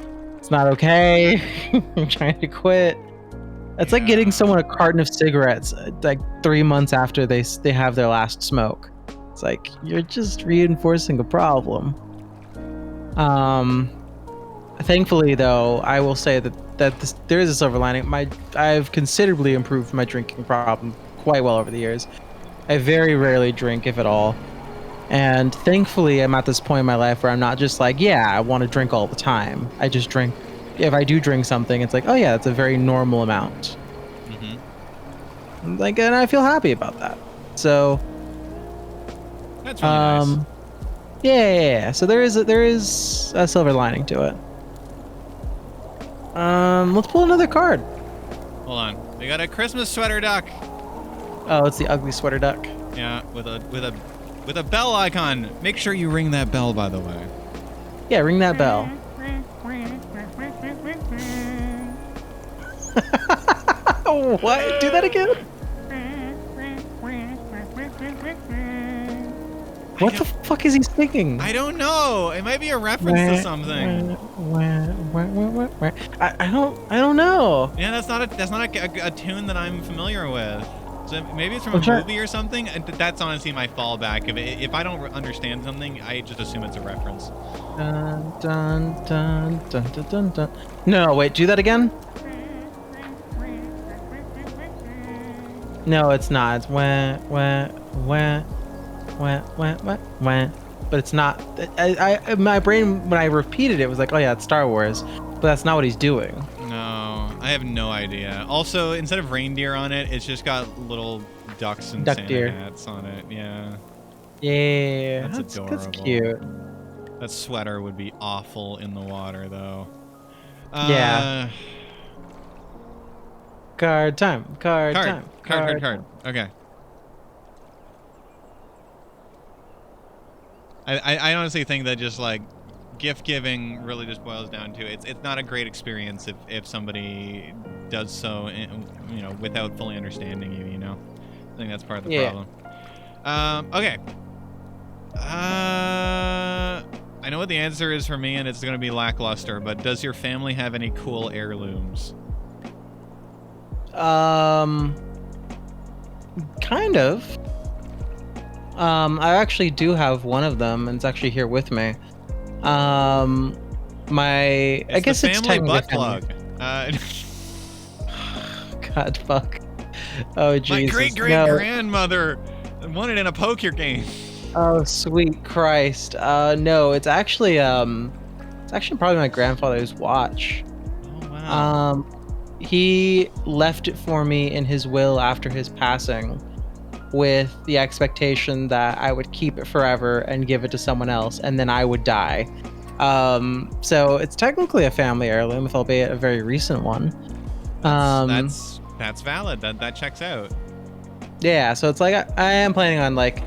not okay. I'm trying to quit. It's like getting someone a carton of cigarettes like 3 months after they have their last smoke. It's like you're just reinforcing a problem. Thankfully though, I will say that there is a silver lining. I've considerably improved my drinking problem quite well over the years. I very rarely drink, if at all. And thankfully, I'm at this point in my life where I'm not just like, yeah, I want to drink all the time. I just drink. If I do drink something, it's like, oh yeah, that's a very normal amount. Mm-hmm. Like, and I feel happy about that. So, That's really nice. Yeah. So there is a silver lining to it. Let's pull another card. Hold on. We got a Christmas sweater duck. Oh, it's the ugly sweater duck. Yeah, with a bell icon. Make sure you ring that bell, by the way. Yeah, ring that bell. What? Do that again? What the fuck is he singing? I don't know. It might be a reference to something. I don't know. Yeah, that's not a tune that I'm familiar with. So maybe it's from a movie or something. And that's honestly my fallback. If I don't understand something, I just assume it's a reference. Dun, dun, dun, dun, dun, dun, dun. No, wait. Do that again. No, it's not. It's wah. But it's not. My brain, when I repeated it, was like, oh yeah, it's Star Wars. But that's not what he's doing. No, I have no idea. Also, instead of reindeer on it, it's just got little ducks and Duck Santa deer. hats on it. Yeah. Yeah, That's adorable. That's cute. That sweater would be awful in the water, though. Yeah. Card time. Card time. Card. Okay. I honestly think that just like gift giving really just boils down to it's not a great experience if somebody does so, you know, without fully understanding you. You know, I think that's part of the problem. Okay. I know what the answer is for me, and it's going to be lackluster. But does your family have any cool heirlooms? Kind of. I actually do have one of them, and it's actually here with me. I guess it's family butt family. plug. God, fuck. Oh, Jesus. My great-great-grandmother won it in a poker game. Oh, sweet Christ. No, it's actually probably my grandfather's watch. Oh, wow. He left it for me in his will after his passing, with the expectation that I would keep it forever and give it to someone else, and then I would die. So it's technically a family heirloom, if albeit a very recent one. That's valid. That checks out. Yeah, so it's like I am planning on like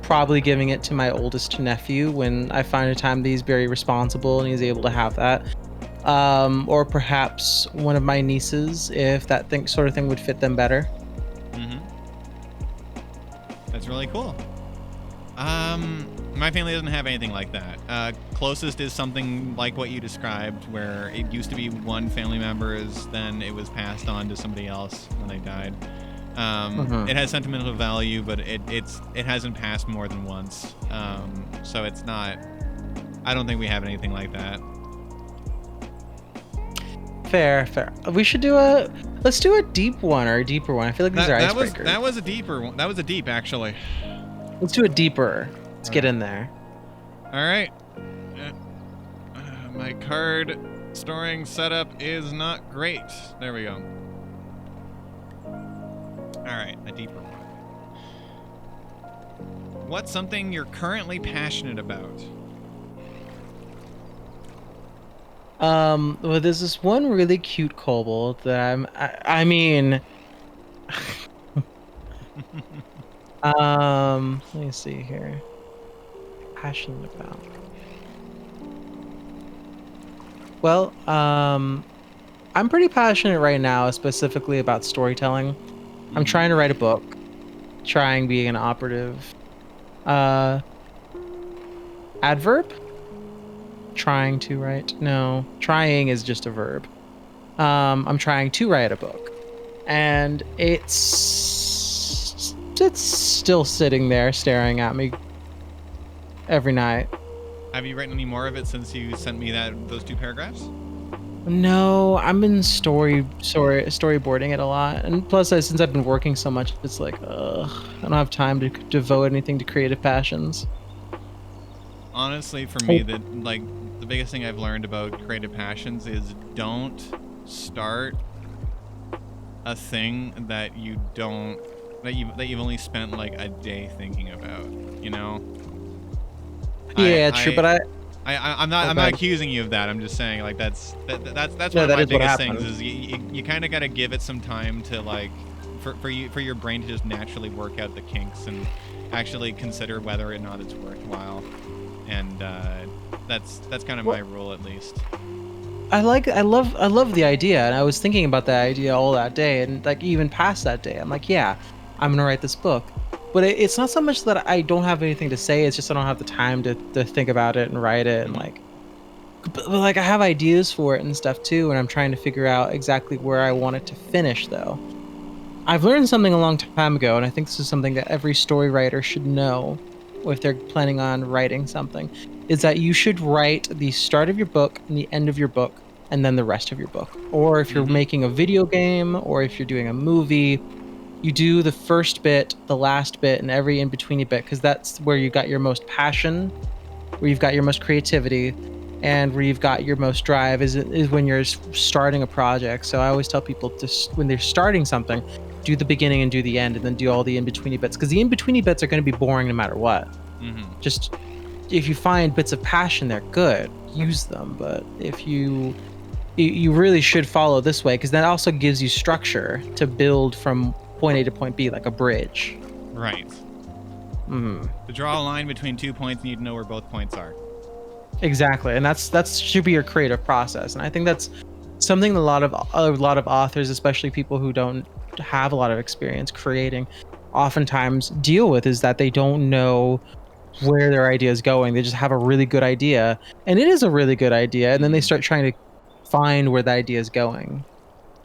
probably giving it to my oldest nephew when I find a time that he's very responsible and he's able to have that. Or perhaps one of my nieces, if that sort of thing would fit them better. That's really cool. My family doesn't have anything like that. Closest is something like what you described, where it used to be one family member's, then it was passed on to somebody else when they died. It has sentimental value, but it hasn't passed more than once. So it's not. I don't think we have anything like that. Fair. We should let's do a deep one or a deeper one. I feel like these are icebreakers. That was a deeper one. That was a deep, actually. Let's do a deeper. Let's get in there. All right. My card storing setup is not great. There we go. All right, a deeper one. What's something you're currently passionate about? Well, there's this one really cute kobold that I mean, let me see here. Passionate about. Well, I'm pretty passionate right now, specifically about storytelling. I'm trying to write a book, trying being an operative. Adverb? Trying to write? No, trying is just a verb. I'm trying to write a book, and it's still sitting there staring at me every night. Have you written any more of it since you sent me those 2 paragraphs? No, I've been storyboarding it a lot, and plus, since I've been working so much, it's like, I don't have time to devote anything to creative passions. Honestly, for me, the biggest thing I've learned about creative passions is don't start a thing that you've only spent like a day thinking about, you know? Yeah, true, but I'm oh, not God. accusing you of that. I'm just saying like that's No, one of that my is what biggest things happened. is you kind of got to give it some time to like for your brain to just naturally work out the kinks and actually consider whether or not it's worthwhile. And that's kind of my rule at least. I love the idea, and I was thinking about that idea all that day, and like even past that day, I'm like, yeah, I'm gonna write this book. But it's not so much that I don't have anything to say; it's just I don't have the time to think about it and write it, and Mhm. like, but like I have ideas for it and stuff too, and I'm trying to figure out exactly where I want it to finish. Though I've learned something a long time ago, and I think this is something that every story writer should know if they're planning on writing something, is that you should write the start of your book and the end of your book and then the rest of your book. Or if you're Mhm. making a video game or if you're doing a movie, you do the first bit, the last bit, and every in betweeny bit, because that's where you got your most passion, where you've got your most creativity, and where you've got your most drive is when you're starting a project. So I always tell people to when they're starting something, do the beginning and do the end, and then do all the in betweeny bits, because the in betweeny bits are going to be boring no matter what. Mhm. Just if you find bits of passion, they're good. Use them, but if you really should follow this way, because that also gives you structure to build from point A to point B, like a bridge. Right. Mhm. To draw a line between 2 points, you need to know where both points are. Exactly, and that should be your creative process. And I think that's something a lot of authors, especially people who don't have a lot of experience creating, oftentimes deal with, is that they don't know where their idea is going. They just have a really good idea, and it is a really good idea, and then they Mhm. start trying to find where the idea is going.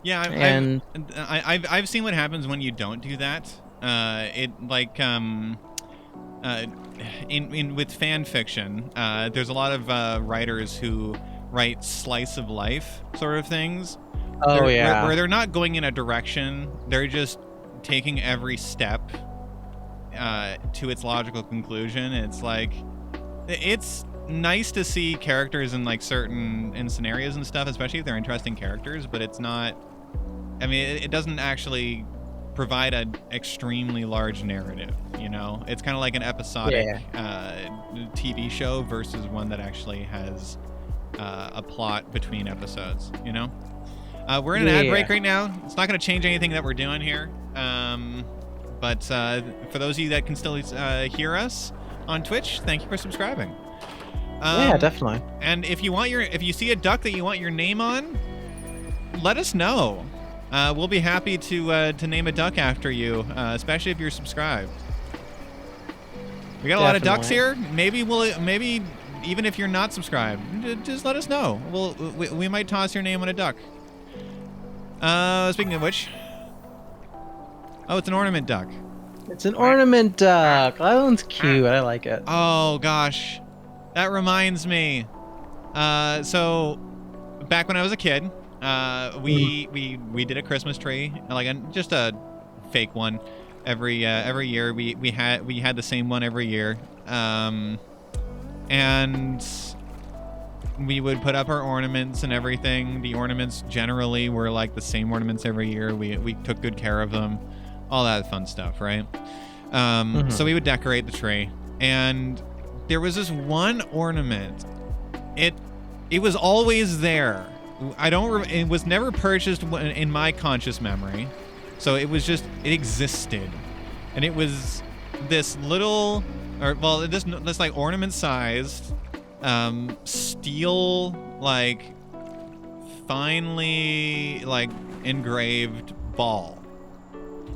Yeah, And I've seen what happens when you don't do that. It like uh, in with fan fiction, there's a lot of writers who write slice of life sort of things. oh Where yeah, they're not going in a direction. They're just taking every step to its logical conclusion. It's like it's nice to see characters in like certain in scenarios and stuff, especially if they're interesting characters. But it's not. I mean, it doesn't actually provide an extremely large narrative. You know, it's kind of like an episodic yeah, TV show versus one that actually has a plot between episodes. You know, we're in an ad break yeah. right now. It's not going to change anything that we're doing here. But for those of you that can still hear us on Twitch, thank you for subscribing. Yeah, definitely. And if you see a duck that you want your name on, let us know. We'll be happy to name a duck after you, especially if you're subscribed. We got a lot of ducks here. Maybe even if you're not subscribed, just let us know. We might toss your name on a duck. Speaking of which, oh, it's an ornament duck. It's an ornament duck. That one's cute. I like it. Oh gosh, that reminds me. So back when I was a kid, we did a Christmas tree, like just a fake one. Every year we had the same one every year, and we would put up our ornaments and everything. The ornaments generally were like the same ornaments every year. We took good care of them, all that fun stuff, right? So we would decorate the tree, and there was this one ornament. It was always there. It was never purchased in my conscious memory, so it existed, and it was this little, this like ornament sized, steel, like finely like engraved ball,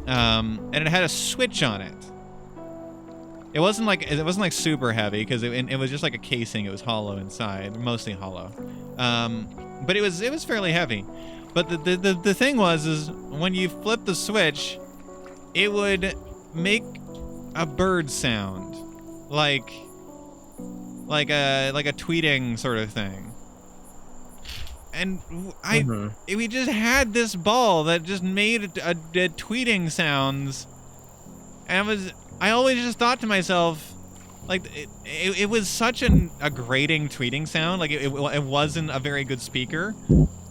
and it had a switch on it. It wasn't like super heavy because it was just like a casing. It was hollow inside, mostly hollow, but it was fairly heavy. But the thing is when you flip the switch, it would make a bird sound, like a tweeting sort of thing. And we just had this ball that just made a tweeting sounds, and I always just thought to myself, like, it was such a grating tweeting sound. Like it wasn't a very good speaker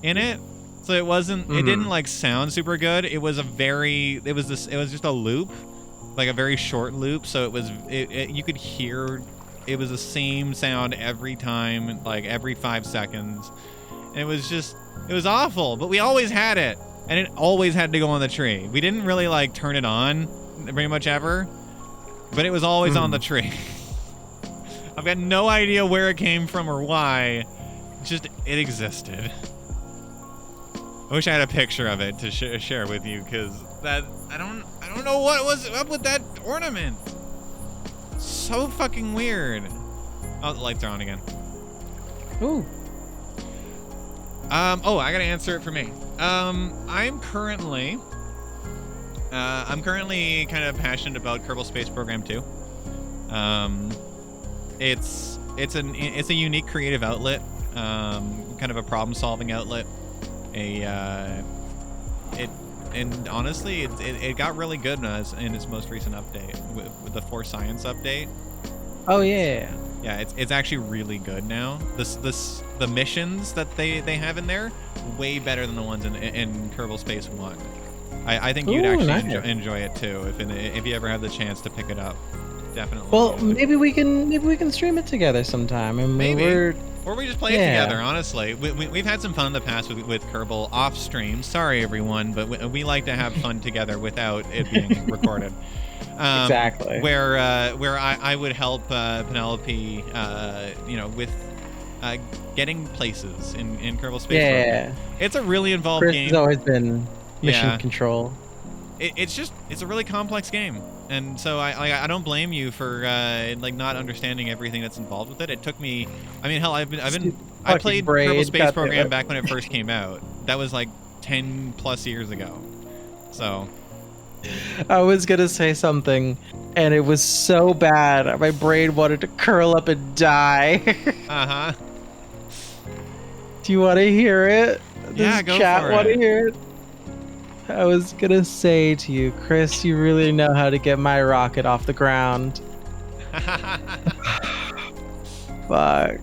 in it, so it didn't like sound super good. It was just a loop, like a very short loop. So you could hear it was the same sound every time, like every 5 seconds. And it was awful, but we always had it. And it always had to go on the tree. We didn't really like turn it on very much ever, but it was always on the tree. I've got no idea where it came from or why. Just, it existed. I wish I had a picture of it to share with you, because that, I don't know what was up with that ornament. So fucking weird. Oh, the lights are on again. Ooh. Oh, I gotta answer it for me. I'm currently kind of passionate about Kerbal Space Program 2. It's a unique creative outlet, kind of a problem-solving outlet. And honestly, it got really good in its most recent update with the Force Science update. Oh yeah. Yeah, it's actually really good now. The missions that they have in there, way better than the ones in Kerbal Space 1. I think you'd actually enjoy it too if you ever have the chance to pick it up. Definitely. Well, maybe we can stream it together sometime. And maybe. Or we just play it together, honestly. We've had some fun in the past with Kerbal off stream. Sorry, everyone, but we like to have fun together without it being recorded. Exactly. Where I would help Penelope, with getting places in Kerbal Space Program. It's a really involved Chris game. has always been mission control. It's a really complex game. And so I don't blame you for not understanding everything that's involved with it. It took me, I mean, hell, I played Kerbal Space Program back when it first came out. That was like 10 plus years ago. So I was gonna say something, and it was so bad. My brain wanted to curl up and die. Uh-huh. Do you want to hear it? Yeah, go chat for want it. to hear it? I was gonna say to you, Chris, you really know how to get my rocket off the ground. Fuck.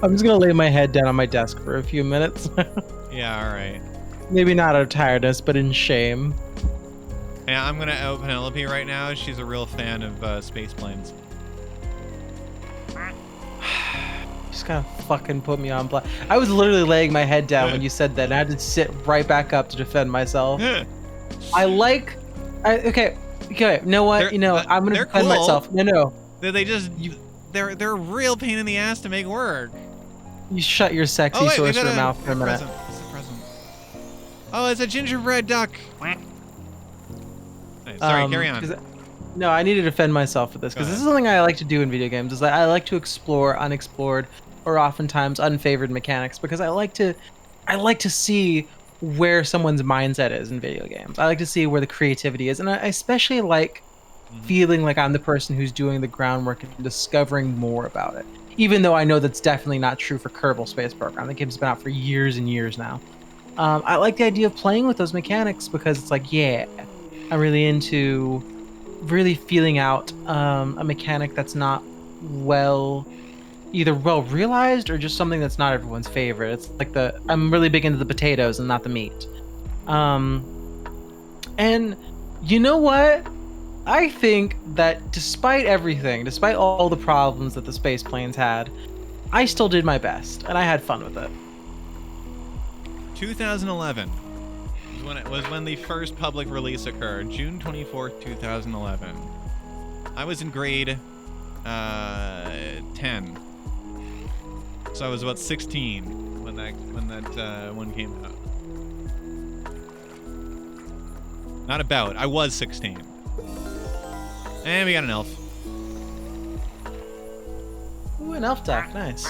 I'm just gonna lay my head down on my desk for a few minutes. Yeah, all right. Maybe not out of tiredness, but in shame. Yeah, I'm gonna out Penelope right now. She's a real fan of space planes. Just gotta fucking put me on blast. I was literally laying my head down when you said that, and I had to sit right back up to defend myself. Okay. You know what? I'm gonna defend myself. No. They're a real pain in the ass to make work. You shut your sexy sorcerer mouth for a minute. It's a present. Oh, it's a gingerbread duck. Nice. Sorry, carry on. No, I need to defend myself with this, because this is something I like to do in video games. Is that I like to explore unexplored or oftentimes unfavored mechanics, because I like to see where someone's mindset is in video games. I like to see where the creativity is, and I especially like feeling like I'm the person who's doing the groundwork and discovering more about it. Even though I know that's definitely not true for Kerbal Space Program. The game's been out for years and years now. I like the idea of playing with those mechanics, because it's like, yeah, I'm really into really feeling out a mechanic that's not either well realized or just something that's not everyone's favorite. It's like I'm really big into the potatoes and not the meat. And you know what? I think that despite everything, despite all the problems that the space planes had, I still did my best and I had fun with it. 2011 was when the first public release occurred. June 24th, 2011. I was in grade 10. So I was about 16 when that one came out. Not about. I was 16. And we got an elf. Ooh, an elf deck. Nice.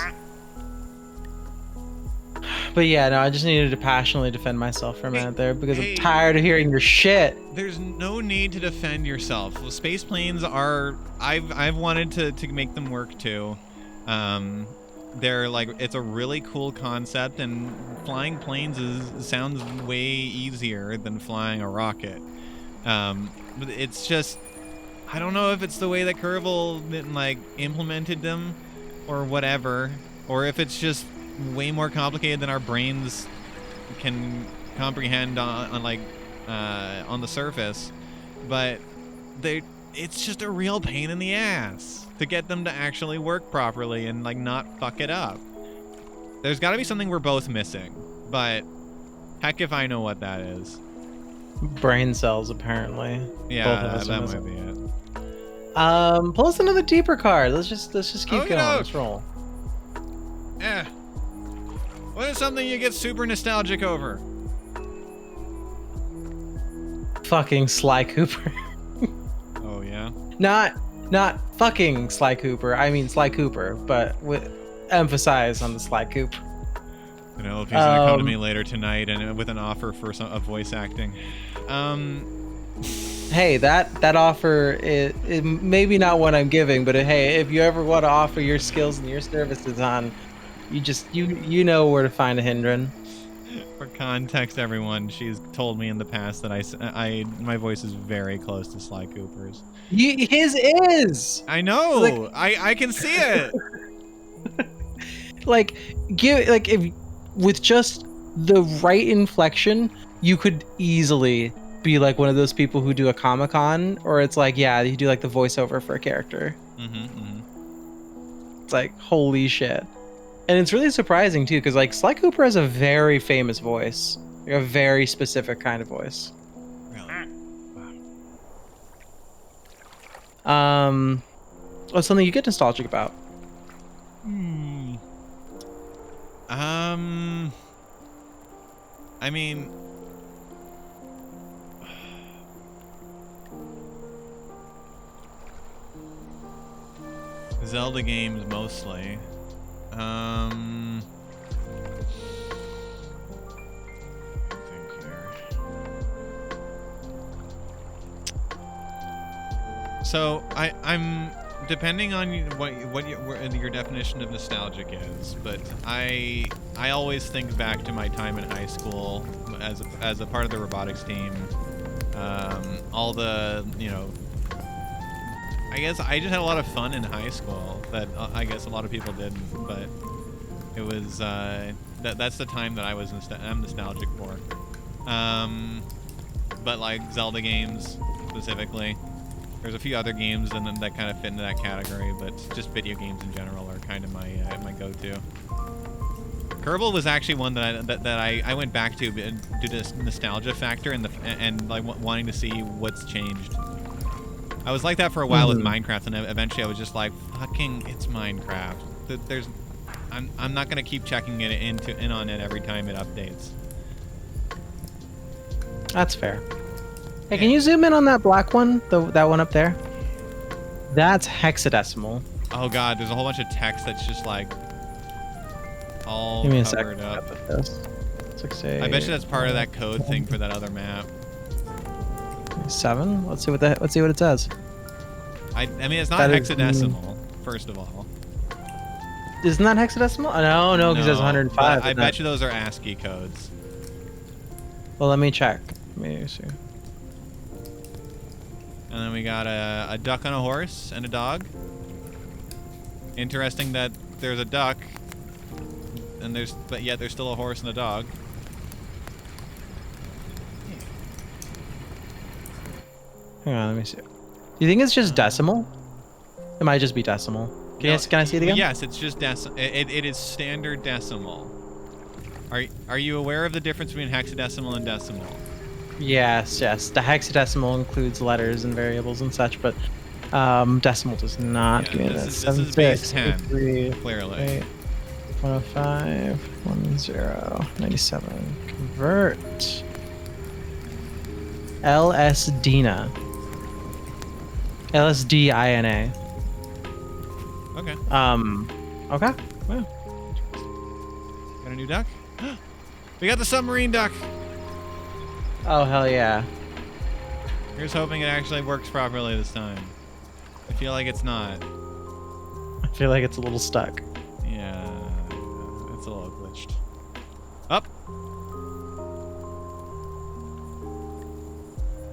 But yeah, no, I just needed to passionately defend myself for a minute there, because I'm tired of hearing your shit. There's no need to defend yourself. Well, space planes are... I've wanted to make them work too. They're like... It's a really cool concept, and flying planes sounds way easier than flying a rocket. But it's just... I don't know if it's the way that Kerbal implemented them or whatever, or if it's just way more complicated than our brains can comprehend on the surface. But it's just a real pain in the ass to get them to actually work properly and like not fuck it up. There's got to be something we're both missing, but heck if I know what that is. Brain cells, apparently. Yeah, that might be it. Pull us another deeper card. Let's just keep going. Let's roll. What is something you get super nostalgic over? Fucking Sly Cooper. Oh yeah. Not fucking Sly Cooper. I mean Sly Cooper, but with emphasize on the Sly Cooper. You know, if he's gonna come to me later tonight and with an offer for of voice acting. Hey, that offer is maybe not what I'm giving, but hey, if you ever want to offer your skills and your services on, you know where to find a Hindran. For context, everyone, she's told me in the past that my voice is very close to Sly Cooper's. His is. I know. Like, I can see it. If with just the right inflection, you could easily be like one of those people who do a Comic-Con, or it's like, yeah, you do like the voiceover for a character. It's like, holy shit. And it's really surprising too, because like Sly Cooper has a very famous voice, like a very specific kind of voice. Really? What's something you get nostalgic about? I mean, Zelda games mostly. Think here. So I'm depending on what your definition of nostalgic is, but I always think back to my time in high school as a part of the robotics team. All the, you know, I guess I just had a lot of fun in high school that I guess a lot of people didn't, but it was that's the time that I'm nostalgic for. But like Zelda games specifically. There's a few other games and that kind of fit into that category, but just video games in general are kind of my go-to. Kerbal was actually one that I went back to due to this nostalgia factor and like wanting to see what's changed. I was like that for a while with Minecraft, and eventually I was just like, fucking, it's Minecraft. I'm not gonna keep checking it in on it every time it updates. That's fair. Hey, can you zoom in on that black one? That one up there? That's hexadecimal. Oh god, there's a whole bunch of text that's just like all Give me a covered second. up. 6, 8, I bet you that's part of that code thing for that other map. 7. Let's see what it says. I mean, it's not hexadecimal, first of all. Isn't that hexadecimal? Oh, no, because it's 105. I bet you those are ASCII codes. Well, let me check. Let me see. And then we got a duck on a horse and a dog. Interesting that there's a duck, but yet there's still a horse and a dog. Hang on, let me see. Do you think it's just decimal? It might just be decimal. Can I see it again? Yes, it's just decimal. It is standard decimal. Are you aware of the difference between hexadecimal and decimal? Yes. The hexadecimal includes letters and variables and such, but decimal does not. Yeah, Give me this that. is base 10, clearly. 8, 105, 10, 97. Convert. LSDina. LSDINA. Okay. Okay. Well. Got a new duck? We got the submarine duck. Oh, hell yeah. Here's hoping it actually works properly this time. I feel like it's not. I feel like it's a little stuck. Yeah, it's a little glitched. Up.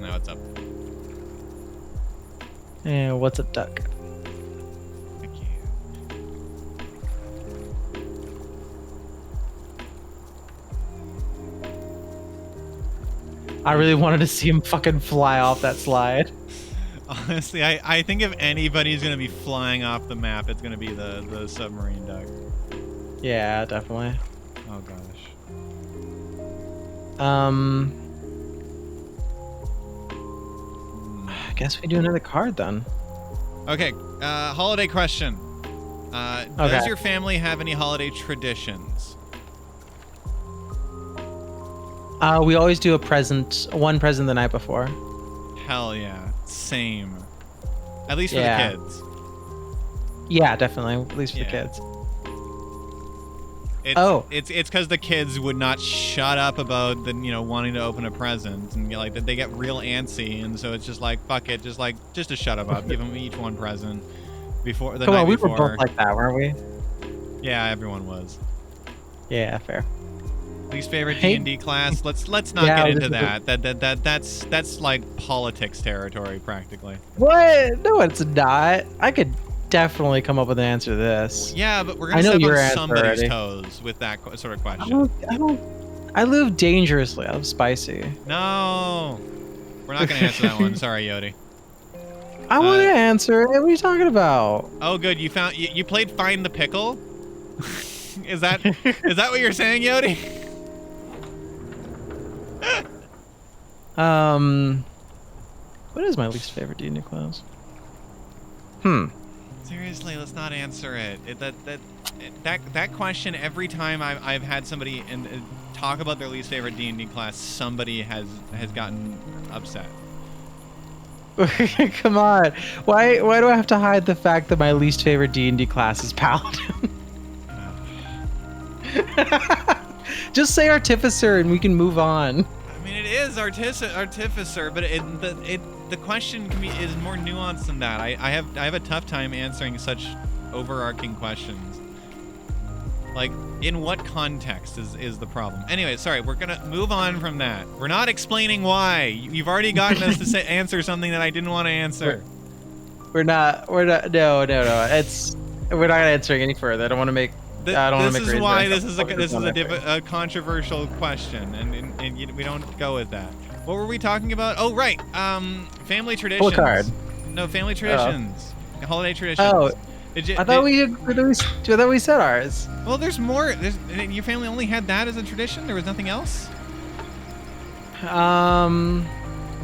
Now it's up. And what's a duck? Thank you. I really wanted to see him fucking fly off that slide. Honestly, I think if anybody's gonna be flying off the map, it's gonna be the submarine duck. Yeah, definitely. Oh gosh. I guess we do another card then. Okay, holiday question. Okay. Does your family have any holiday traditions? We always do one present the night before. Hell yeah, same. At least for Yeah. the kids. Yeah, definitely. At least for the Yeah. kids. It's because the kids would not shut up about the wanting to open a present, and like they get real antsy, and so it's just like fuck it, just to shut them up, give them each one present before the Come night on, we before. were both like that, weren't we? Yeah, everyone was. Yeah, fair. Least favorite D&D class. Let's not Yeah, get into that. That's like politics territory practically. What? No, it's not. I could definitely come up with an answer to this. Yeah, but we're I gonna know step your on answer somebody's already. toes with that sort of question. I live dangerously. I live spicy. No, we're not gonna answer that one. Sorry, Yodi. I want to answer it. What are you talking about? Oh, good. You played Find the Pickle. Is that what you're saying, Yodi? What is my least favorite D&D class? Seriously, let's not answer it. That question, every time I've had somebody talk about their least favorite D&D class, somebody has gotten upset. Come on. Why do I have to hide the fact that my least favorite D&D class is Paladin? Just say Artificer and we can move on. I mean, it is Artificer, but the question is more nuanced than that. I have a tough time answering such overarching questions. Like, in what context is the problem? Anyway, sorry, we're gonna move on from that. We're not explaining why. You've already gotten us to answer something that I didn't want to answer. We're not. No. We're not answering any further. I don't want to make. I don't want to make. This is why this is a controversial question, and we don't go with that. What were we talking about? Oh, right. Family traditions. Pull a card. No, family traditions. Holiday traditions. Oh. I thought we said ours. Well, there's more. Your family only had that as a tradition? There was nothing else?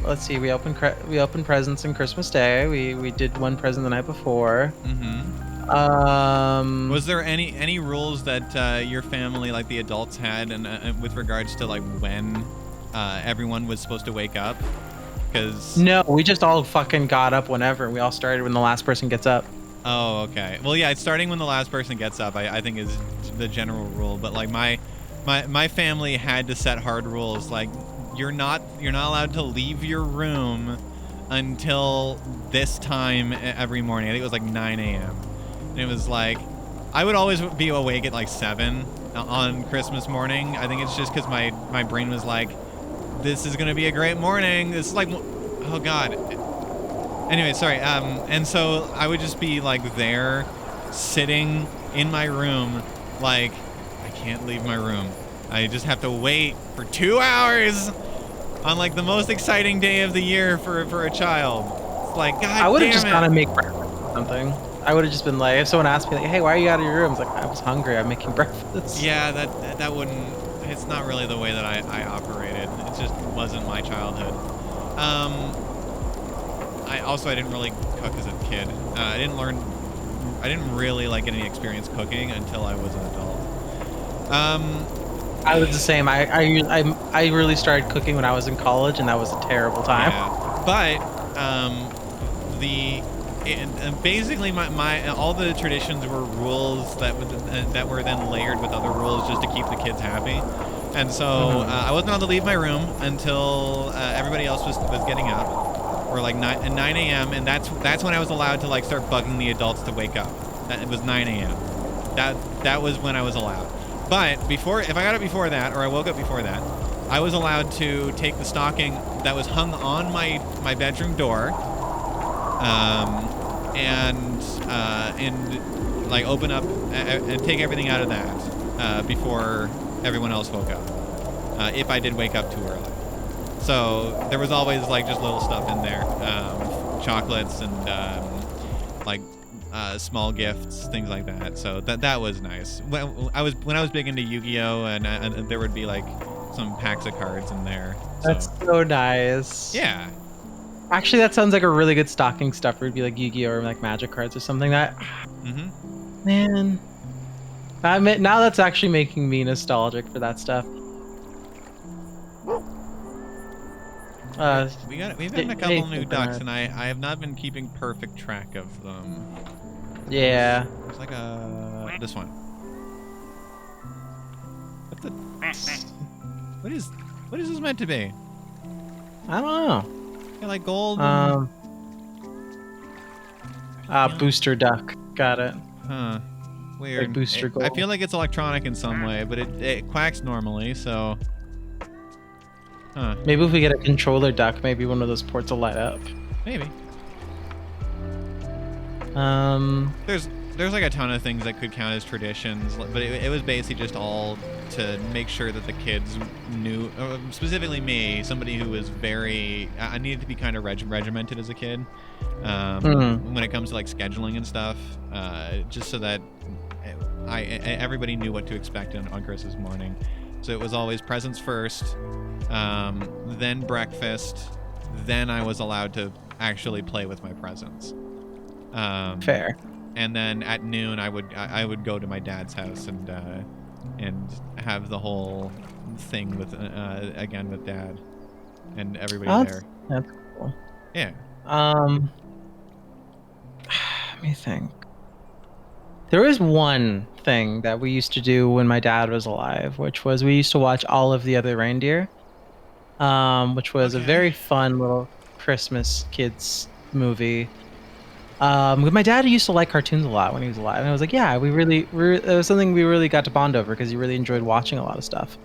Let's see. We opened presents on Christmas Day. We did one present the night before. Mm-hmm. Was there any rules that your family, like the adults, had, and with regards to like when everyone was supposed to wake up? Because no, we just all fucking got up whenever. We all started when the last person gets up. Oh, okay. Well, yeah, it's starting when the last person gets up, I think is the general rule. But like my family had to set hard rules. Like you're not allowed to leave your room until this time every morning. I think it was like 9 a.m. And it was like I would always be awake at like 7 on Christmas morning. I think it's just because my brain was like, this is gonna be a great morning. This is like, oh god. Anyway, sorry. And so I would just be like there, sitting in my room, like I can't leave my room. I just have to wait for 2 hours on like the most exciting day of the year for a child. It's like, God damn it. I would have just gone to make breakfast or something. I would have just been like, if someone asked me like, hey, why are you out of your room? I was like, I was hungry. I'm making breakfast. Yeah, that wouldn't. It's not really the way that I operated. It just wasn't my childhood. I didn't really cook as a kid. I didn't really like get any experience cooking until I was an adult. I was the same. I really started cooking when I was in college, and that was a terrible time. Yeah, but basically my all the traditions were rules that were then layered with other rules just to keep the kids happy. And so I wasn't allowed to leave my room until everybody else was getting up. Or like 9 a.m. and that's when I was allowed to like start bugging the adults to wake up. It was 9 a.m. That was when I was allowed. But if I got up before that, or I woke up before that, I was allowed to take the stocking that was hung on my bedroom door, and like open up and take everything out of that before everyone else woke up. If I did wake up too early. So there was always like just little stuff in there, chocolates and like small gifts, things like that. So that was nice. When I was big into Yu-Gi-Oh, and there would be like some packs of cards in there. So. That's so nice. Yeah. Actually, that sounds like a really good stocking stuffer. It'd be like Yu-Gi-Oh or like Magic cards or something. That man, I mean, now that's actually making me nostalgic for that stuff. We've gotten a couple new ducks, and I have not been keeping perfect track of them. Yeah. There's like this one. What the? What is this meant to be? I don't know. Yeah, like gold. Booster duck. Got it. Huh. Weird. Like booster gold. I feel like it's electronic in some way, but it quacks normally, so. Huh. Maybe if we get a controller duck, maybe one of those ports will light up. Maybe. There's like a ton of things that could count as traditions, but it was basically just all to make sure that the kids knew, specifically me, somebody who was I needed to be kind of regimented as a kid when it comes to like scheduling and stuff, just so that everybody knew what to expect on Christmas morning. So it was always presents first, then breakfast, then I was allowed to actually play with my presents. Fair. And then at noon, I would go to my dad's house and have the whole thing with again with dad and everybody there. That's cool. Yeah. Let me think. There was one thing that we used to do when my dad was alive, which was we used to watch All of the Other Reindeer, which was a very fun little Christmas kids movie. My dad used to like cartoons a lot when he was alive, and I was like, yeah, it was something we really got to bond over because he really enjoyed watching a lot of stuff.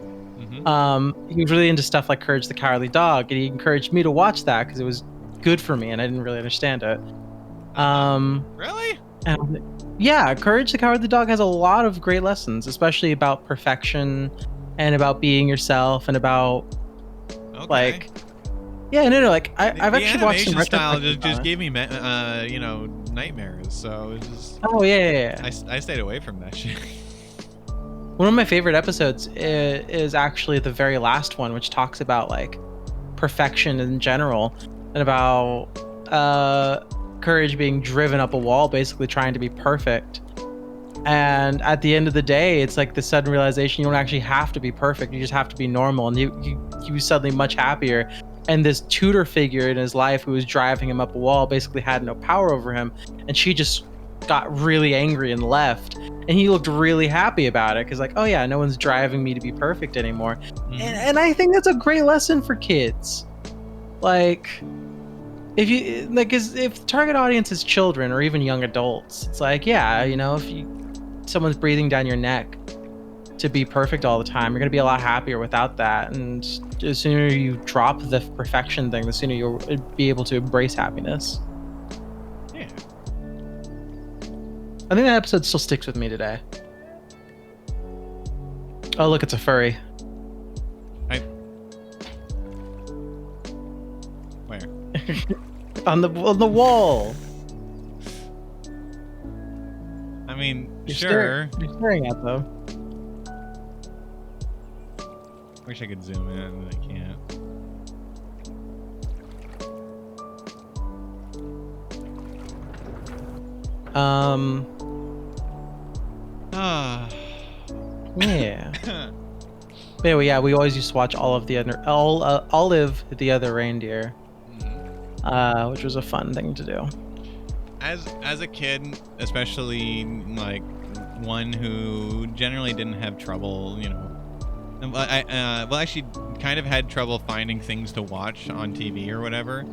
He was really into stuff like Courage the Cowardly Dog, and he encouraged me to watch that because it was good for me, and I didn't really understand it. Really? Yeah, Courage the Cowardly Dog has a lot of great lessons, especially about perfection and about being yourself and about like. Yeah, no, like I've actually watched some style just gave me nightmares. So it was just. Oh yeah. I stayed away from that shit. One of my favorite episodes is actually the very last one, which talks about like perfection in general and about Courage being driven up a wall, basically trying to be perfect. And at the end of the day, it's like the sudden realization you don't actually have to be perfect. You just have to be normal, and he was suddenly much happier. And this tutor figure in his life who was driving him up a wall basically had no power over him, and she just got really angry and left. And he looked really happy about it because like, oh yeah, no one's driving me to be perfect anymore. And I think that's a great lesson for kids. Like, if the target audience is children or even young adults, it's like, yeah, if someone's breathing down your neck to be perfect all the time, you're gonna be a lot happier without that. And the sooner you drop the perfection thing, the sooner you'll be able to embrace happiness. Yeah. I think that episode still sticks with me today. Oh look, it's a furry. Where? on the wall. I mean, You're sure. You're staring at them. Wish I could zoom in, but I can't. Yeah. But anyway, yeah, we always used to watch Olive the Other Reindeer, which was a fun thing to do. As a kid, especially like one who generally didn't have trouble, I actually kind of had trouble finding things to watch on TV or whatever.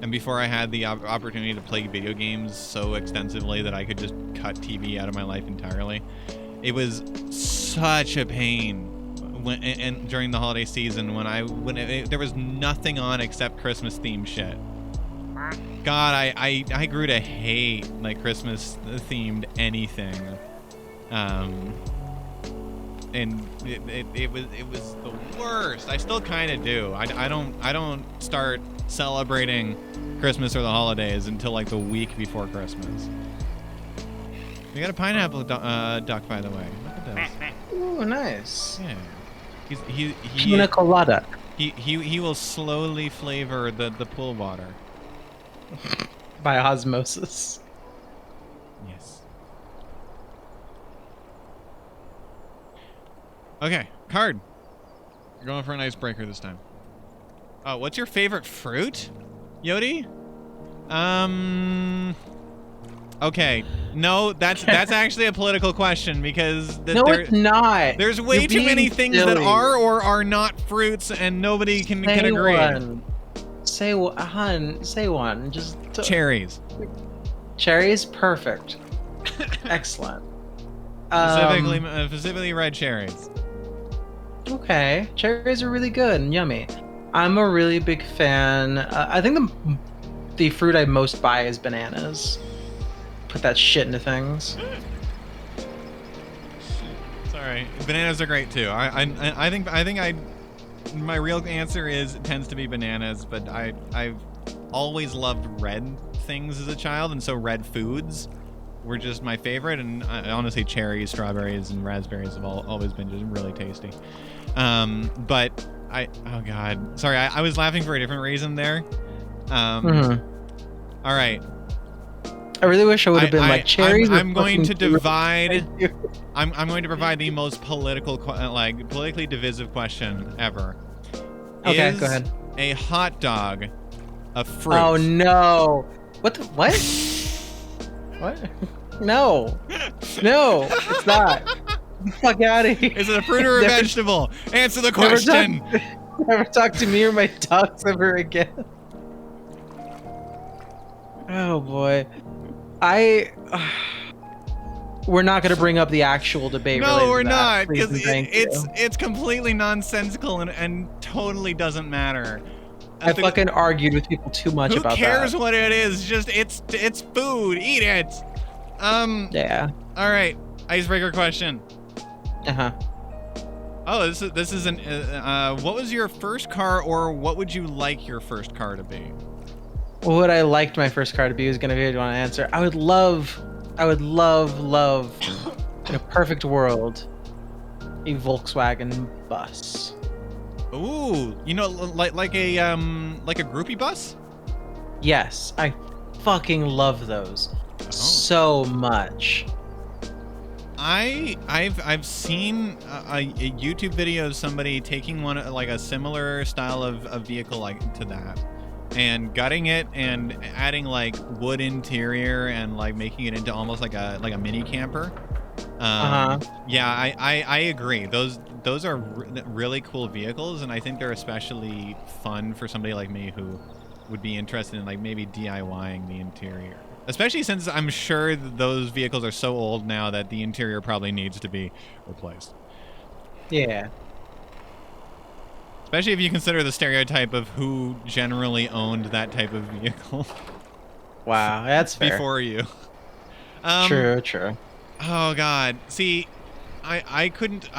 And before I had the opportunity to play video games so extensively that I could just cut TV out of my life entirely, it was such a pain during the holiday season when there was nothing on except Christmas themed shit. God, I grew to hate like Christmas themed anything. and it was the worst. I still kind of do. I don't start celebrating Christmas or the holidays until like the week before Christmas. We got a pineapple duck, by the way. Look at this. Ooh, nice. Yeah. He Pina colada. He will slowly flavor the pool water. By osmosis. Yes. Okay, card. You're going for an icebreaker this time. Oh, what's your favorite fruit, Yodi? Okay, no, that's actually a political question because No, it's not. There's way You're too many being things silly. that are or are not fruits, and nobody can agree. One. Say one, hon. Say one. Just Cherries. Cherries, perfect. Excellent. Specifically red cherries. Okay, cherries are really good and yummy. I'm a really big fan. I think the fruit I most buy is bananas. Put that shit into things. Sorry, bananas are great too. I think my real answer is it tends to be bananas, but I've always loved red things as a child, and so red foods were just my favorite. And I honestly, cherries, strawberries, and raspberries have always been just really tasty. But oh god, sorry, I was laughing for a different reason there. All right. I really wish I would have been like cherries. I'm going to divide. I'm going to provide the most politically divisive question ever. Okay, go ahead. A hot dog a fruit? Oh no! What? What? No, no, it's not. Get the fuck out of here! Is it a fruit or a vegetable? Answer the question. Never talk to me or my dogs ever again. Oh boy. We're not going to bring up the actual debate. No, we're not, because it's completely nonsensical and totally doesn't matter. I fucking argued with people too much about that. Who cares what it is? Just it's food. Eat it. Yeah. All right. Icebreaker question. Uh-huh. Oh, this is an what was your first car, or what would you like your first car to be? What I liked my first car to be was going to be, do you want to answer? I would love, in a perfect world, a Volkswagen bus. Ooh, you know, like a groupie bus? Yes, I fucking love those so much. I've seen a YouTube video of somebody taking one like a similar style of vehicle like to that, and gutting it and adding like wood interior and like making it into almost like a mini camper. Yeah, I agree. Those are really cool vehicles, and I think they're especially fun for somebody like me who would be interested in like maybe DIYing the interior. Especially since I'm sure those vehicles are so old now that the interior probably needs to be replaced. Yeah. Especially if you consider the stereotype of who generally owned that type of vehicle. Wow, that's fair. Before you. True. Oh God. See, I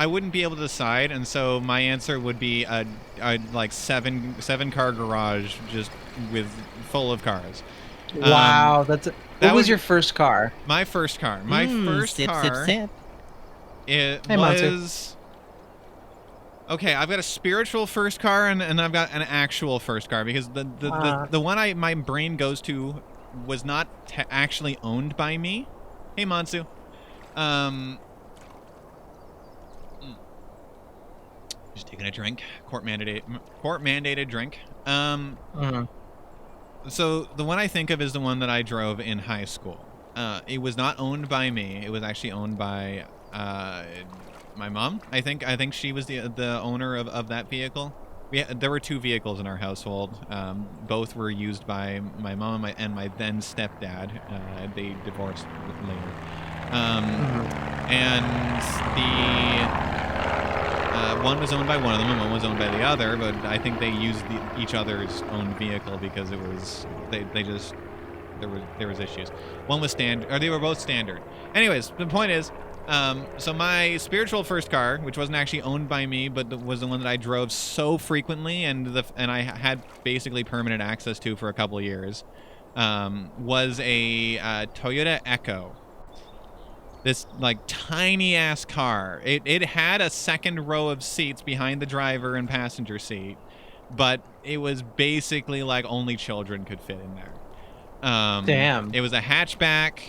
wouldn't be able to decide, and so my answer would be a like seven car garage just full of cars. Wow, what was your first car? My first car. My first car. It was. Okay, I've got a spiritual first car and I've got an actual first car, because the one my brain goes to was not actually owned by me. Hey, Mansu. Just taking a drink. Court mandated drink. So the one I think of is the one that I drove in high school. It was not owned by me. It was actually owned by my mom. I think she was the owner of that vehicle. There were two vehicles in our household. Both were used by my mom and my then stepdad. They divorced later. And one was owned by one of them and one was owned by the other, but I think they used each other's own vehicle because it was there was issues. One was standard, or they were both standard. Anyways, the point is, So my spiritual first car, which wasn't actually owned by me, but was the one that I drove so frequently and I had basically permanent access to for a couple of years, was a Toyota Echo. This like tiny ass car. It had a second row of seats behind the driver and passenger seat, but it was basically like only children could fit in there. Damn. It was a hatchback.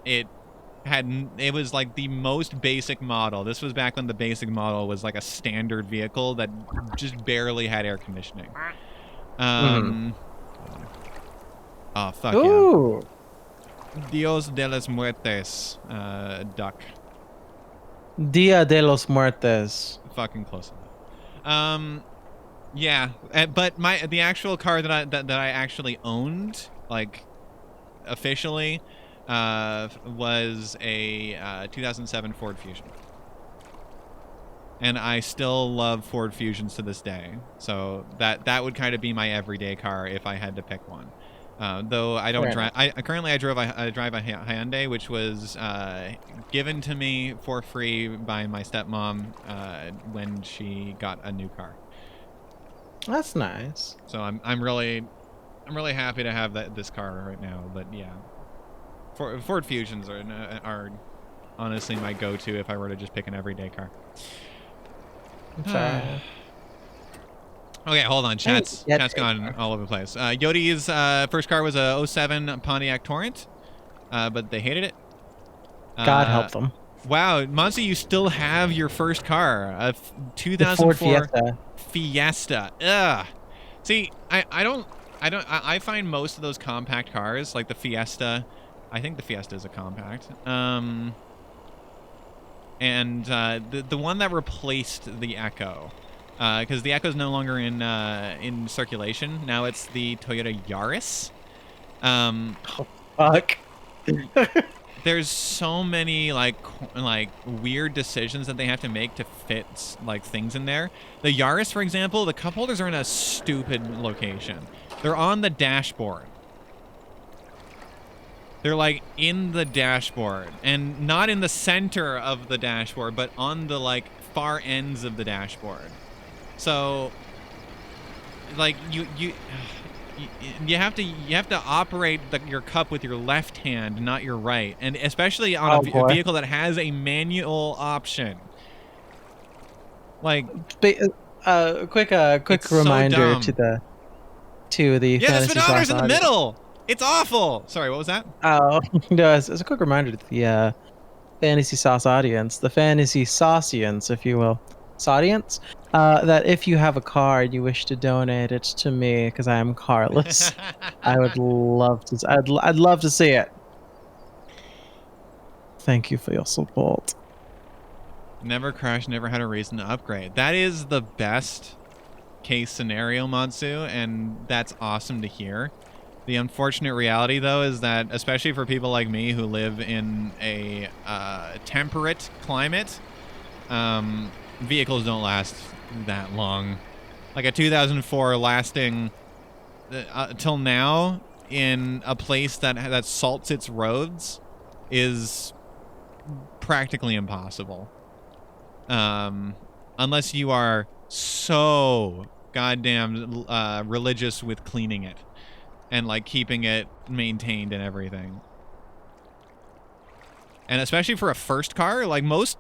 It was like the most basic model. This was back when the basic model was like a standard vehicle that just barely had air conditioning. Oh fuck Ooh. yeah. Dios de los Muertes, duck. Dia de los Muertes. Fucking close enough. Yeah, but the actual car that I actually owned, like officially, was a 2007 Ford Fusion, and I still love Ford Fusions to this day. So that would kind of be my everyday car if I had to pick one. Though I don't drive. I drive a Hyundai, which was given to me for free by my stepmom when she got a new car. That's nice. So I'm really happy to have this car right now. But yeah, Ford Fusions are honestly my go-to if I were to just pick an everyday car. Sorry. Okay, hold on. Chat's gone all over the place. Yodi's first car was a 07 Pontiac Torrent, but they hated it. God help them. Wow, Monty, you still have your first car, a 2004 Ford Fiesta. Fiesta. Ugh. See, I find most of those compact cars, like the Fiesta, I think the Fiesta is a compact. And the one that replaced the Echo, because the Echo is no longer in circulation. Now it's the Toyota Yaris. Oh, fuck. There's so many like weird decisions that they have to make to fit like things in there. The Yaris, for example, the cup holders are in a stupid location. They're on the dashboard. They're like in the dashboard, and not in the center of the dashboard, but on the like far ends of the dashboard. So like you have to operate your cup with your left hand, not your right, and especially on a vehicle that has a manual option. Like, quick reminder so to the yeah, the Fantasy speedometer's Sauce in the middle. It's awful. Sorry, what was that? Oh no, as a quick reminder to the Fantasy Sauce audience, the Fantasy Saucians, if you will, audience. That if you have a car and you wish to donate it to me because I am carless, I would love to. I'd love to see it. Thank you for your support. Never crashed, never had a reason to upgrade. That is the best case scenario, Matsu, and that's awesome to hear. The unfortunate reality, though, is that, especially for people like me who live in a temperate climate, vehicles don't last that long. Like a 2004 lasting till now in a place that salts its roads is practically impossible. Unless you are so goddamn religious with cleaning it and like keeping it maintained and everything. And especially for a first car, like most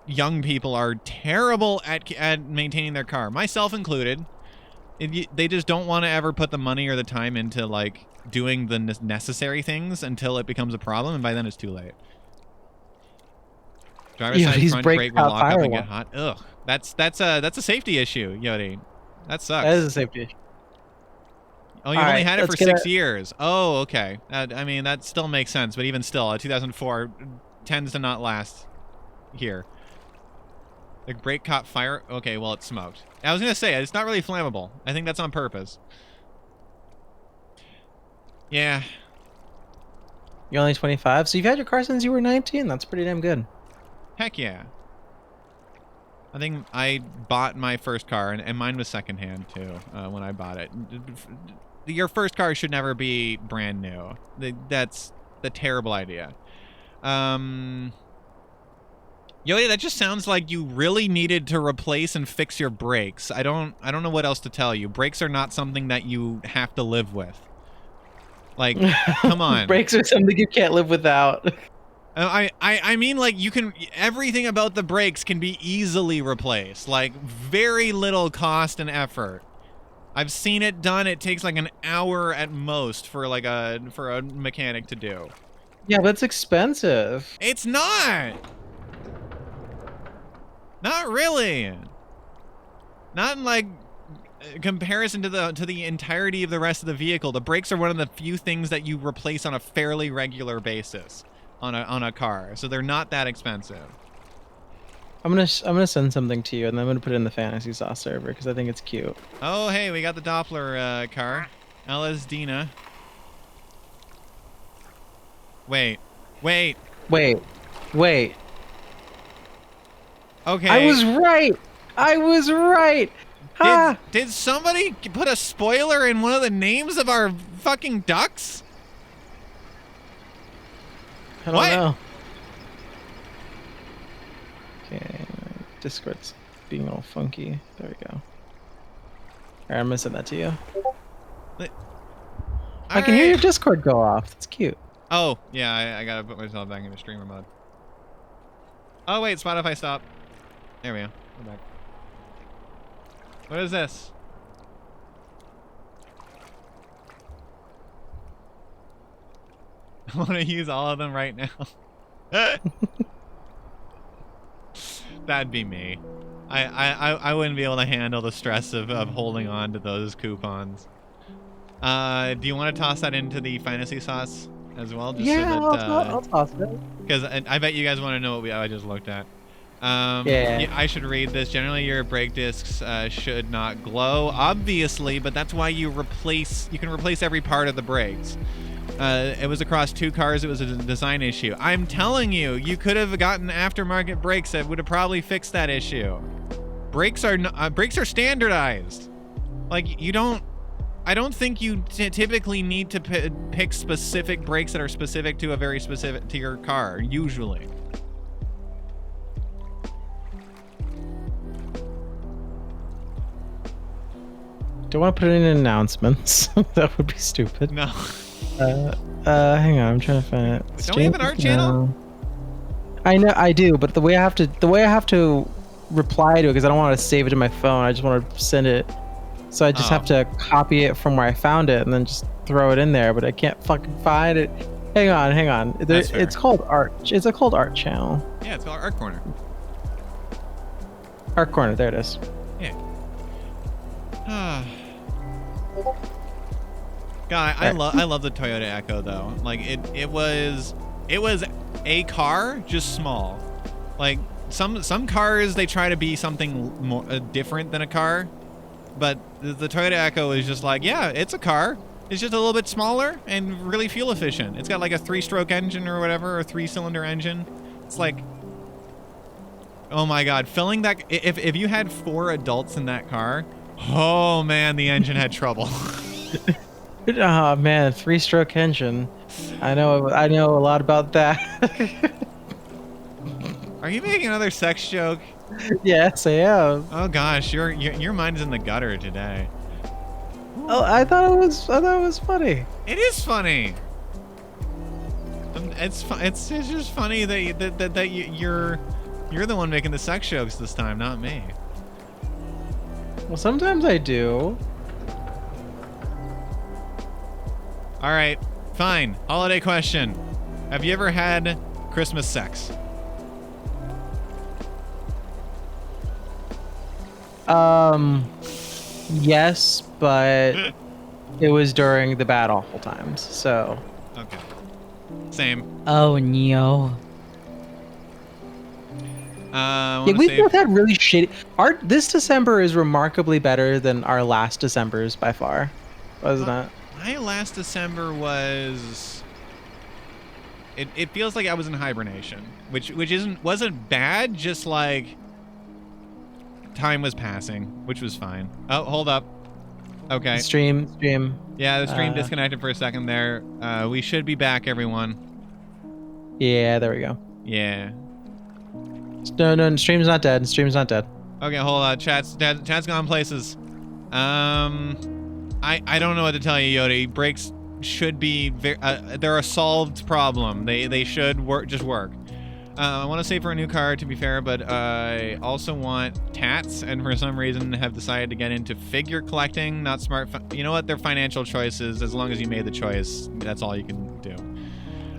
young people are terrible at maintaining their car, myself included. They just don't want to ever put the money or the time into like doing the necessary things until it becomes a problem, and by then it's too late. Driver's side front brake will lock up and get hot. Ugh, that's a safety issue, Yodi. That sucks. That is a safety issue. Oh, you've only had it for 6 years. Oh, okay. I mean, that still makes sense, but even still, a 2004 tends to not last here. The brake caught fire. Okay, well, it smoked. I was going to say, it's not really flammable. I think that's on purpose. Yeah. You're only 25, so you've had your car since you were 19? That's pretty damn good. Heck yeah. I think I bought my first car, and mine was secondhand, too, when I bought it. Your first car should never be brand new. That's the terrible idea. Yoda, that just sounds like you really needed to replace and fix your brakes. I don't know what else to tell you. Brakes are not something that you have to live with. Like, come on. Brakes are something you can't live without. I mean, like, you can, everything about the brakes can be easily replaced. Like, very little cost and effort. I've seen it done. It takes like an hour at most for like a mechanic to do. Yeah, but it's expensive. It's not. Not really. Not in like comparison to the entirety of the rest of the vehicle. The brakes are one of the few things that you replace on a fairly regular basis on a car. So they're not that expensive. I'm gonna send something to you, and then I'm gonna put it in the Fantasy Sauce server because I think it's cute. Oh, hey, we got the Doppler car. LS Dina. Wait. Wait. Okay. I was right. Did somebody put a spoiler in one of the names of our fucking ducks? I don't know. Okay, Discord's being all funky. There we go. All right, I'm gonna send that to you. I can hear your Discord go off. That's cute. Oh, yeah, I gotta put myself back into streamer mode. Oh, wait, Spotify stop. There we go. We're back. What is this? I want to use all of them right now. That'd be me. I wouldn't be able to handle the stress of holding on to those coupons. Do you want to toss that into the fantasy sauce as well? Just yeah, so that, I'll toss it. Because I bet you guys want to know what I just looked at. Yeah, I should read this. Generally, your brake discs should not glow, obviously, but that's why you can replace every part of the brakes. It was across 2 cars. It was a design issue. I'm telling you, you could have gotten aftermarket brakes that would have probably fixed that issue. Brakes are standardized. Like, you don't. I don't think you typically need to pick specific brakes that are specific to to your car. Usually. Don't want to put it in announcements. That would be stupid. No. Hang on, I'm trying to find it. Don't we have an art channel? I know I do, but the way I have to reply to it, because I don't want to save it to my phone. I just want to send it. So I just have to copy it from where I found it and then just throw it in there. But I can't fucking find it. Hang on. It's called Art. It's called Art Channel. Yeah, it's called Art Corner. Art Corner. There it is. Yeah. God, I love the Toyota Echo though. Like it was a car, just small. Like some cars they try to be something more different than a car, but the Toyota Echo is just like, yeah, it's a car. It's just a little bit smaller and really fuel efficient. It's got like a 3-stroke engine or whatever, or 3-cylinder engine. It's like, oh my God, filling that. If you had 4 adults in that car, oh man, the engine had trouble. Oh man, 3-stroke engine. I know a lot about that. Are you making another sex joke? Yes, I am. Oh gosh, your mind's in the gutter today. Oh, I thought it was funny. It is funny. It's just funny that you're the one making the sex jokes this time, not me. Well, sometimes I do. All right, fine. Holiday question: have you ever had Christmas sex? Yes, but it was during the bad awful times. So. Okay. Same. Oh no. Yeah, we both had really shitty. This December is remarkably better than our last December's by far, wasn't it? My last December was. It feels like I was in hibernation, which wasn't bad. Just like time was passing, which was fine. Oh, hold up. Okay. Stream. Yeah, the stream disconnected for a second there. We should be back, everyone. Yeah, there we go. Yeah. No, stream's not dead. Stream's not dead. Okay, hold on. Chat's gone places. I don't know what to tell you, Yodi. Brakes should be they're a solved problem. They should just work. I want to save for a new car, to be fair, but I also want tats, and for some reason have decided to get into figure collecting. Not smart. You know what? They're financial choices. As long as you made the choice, that's all you can do.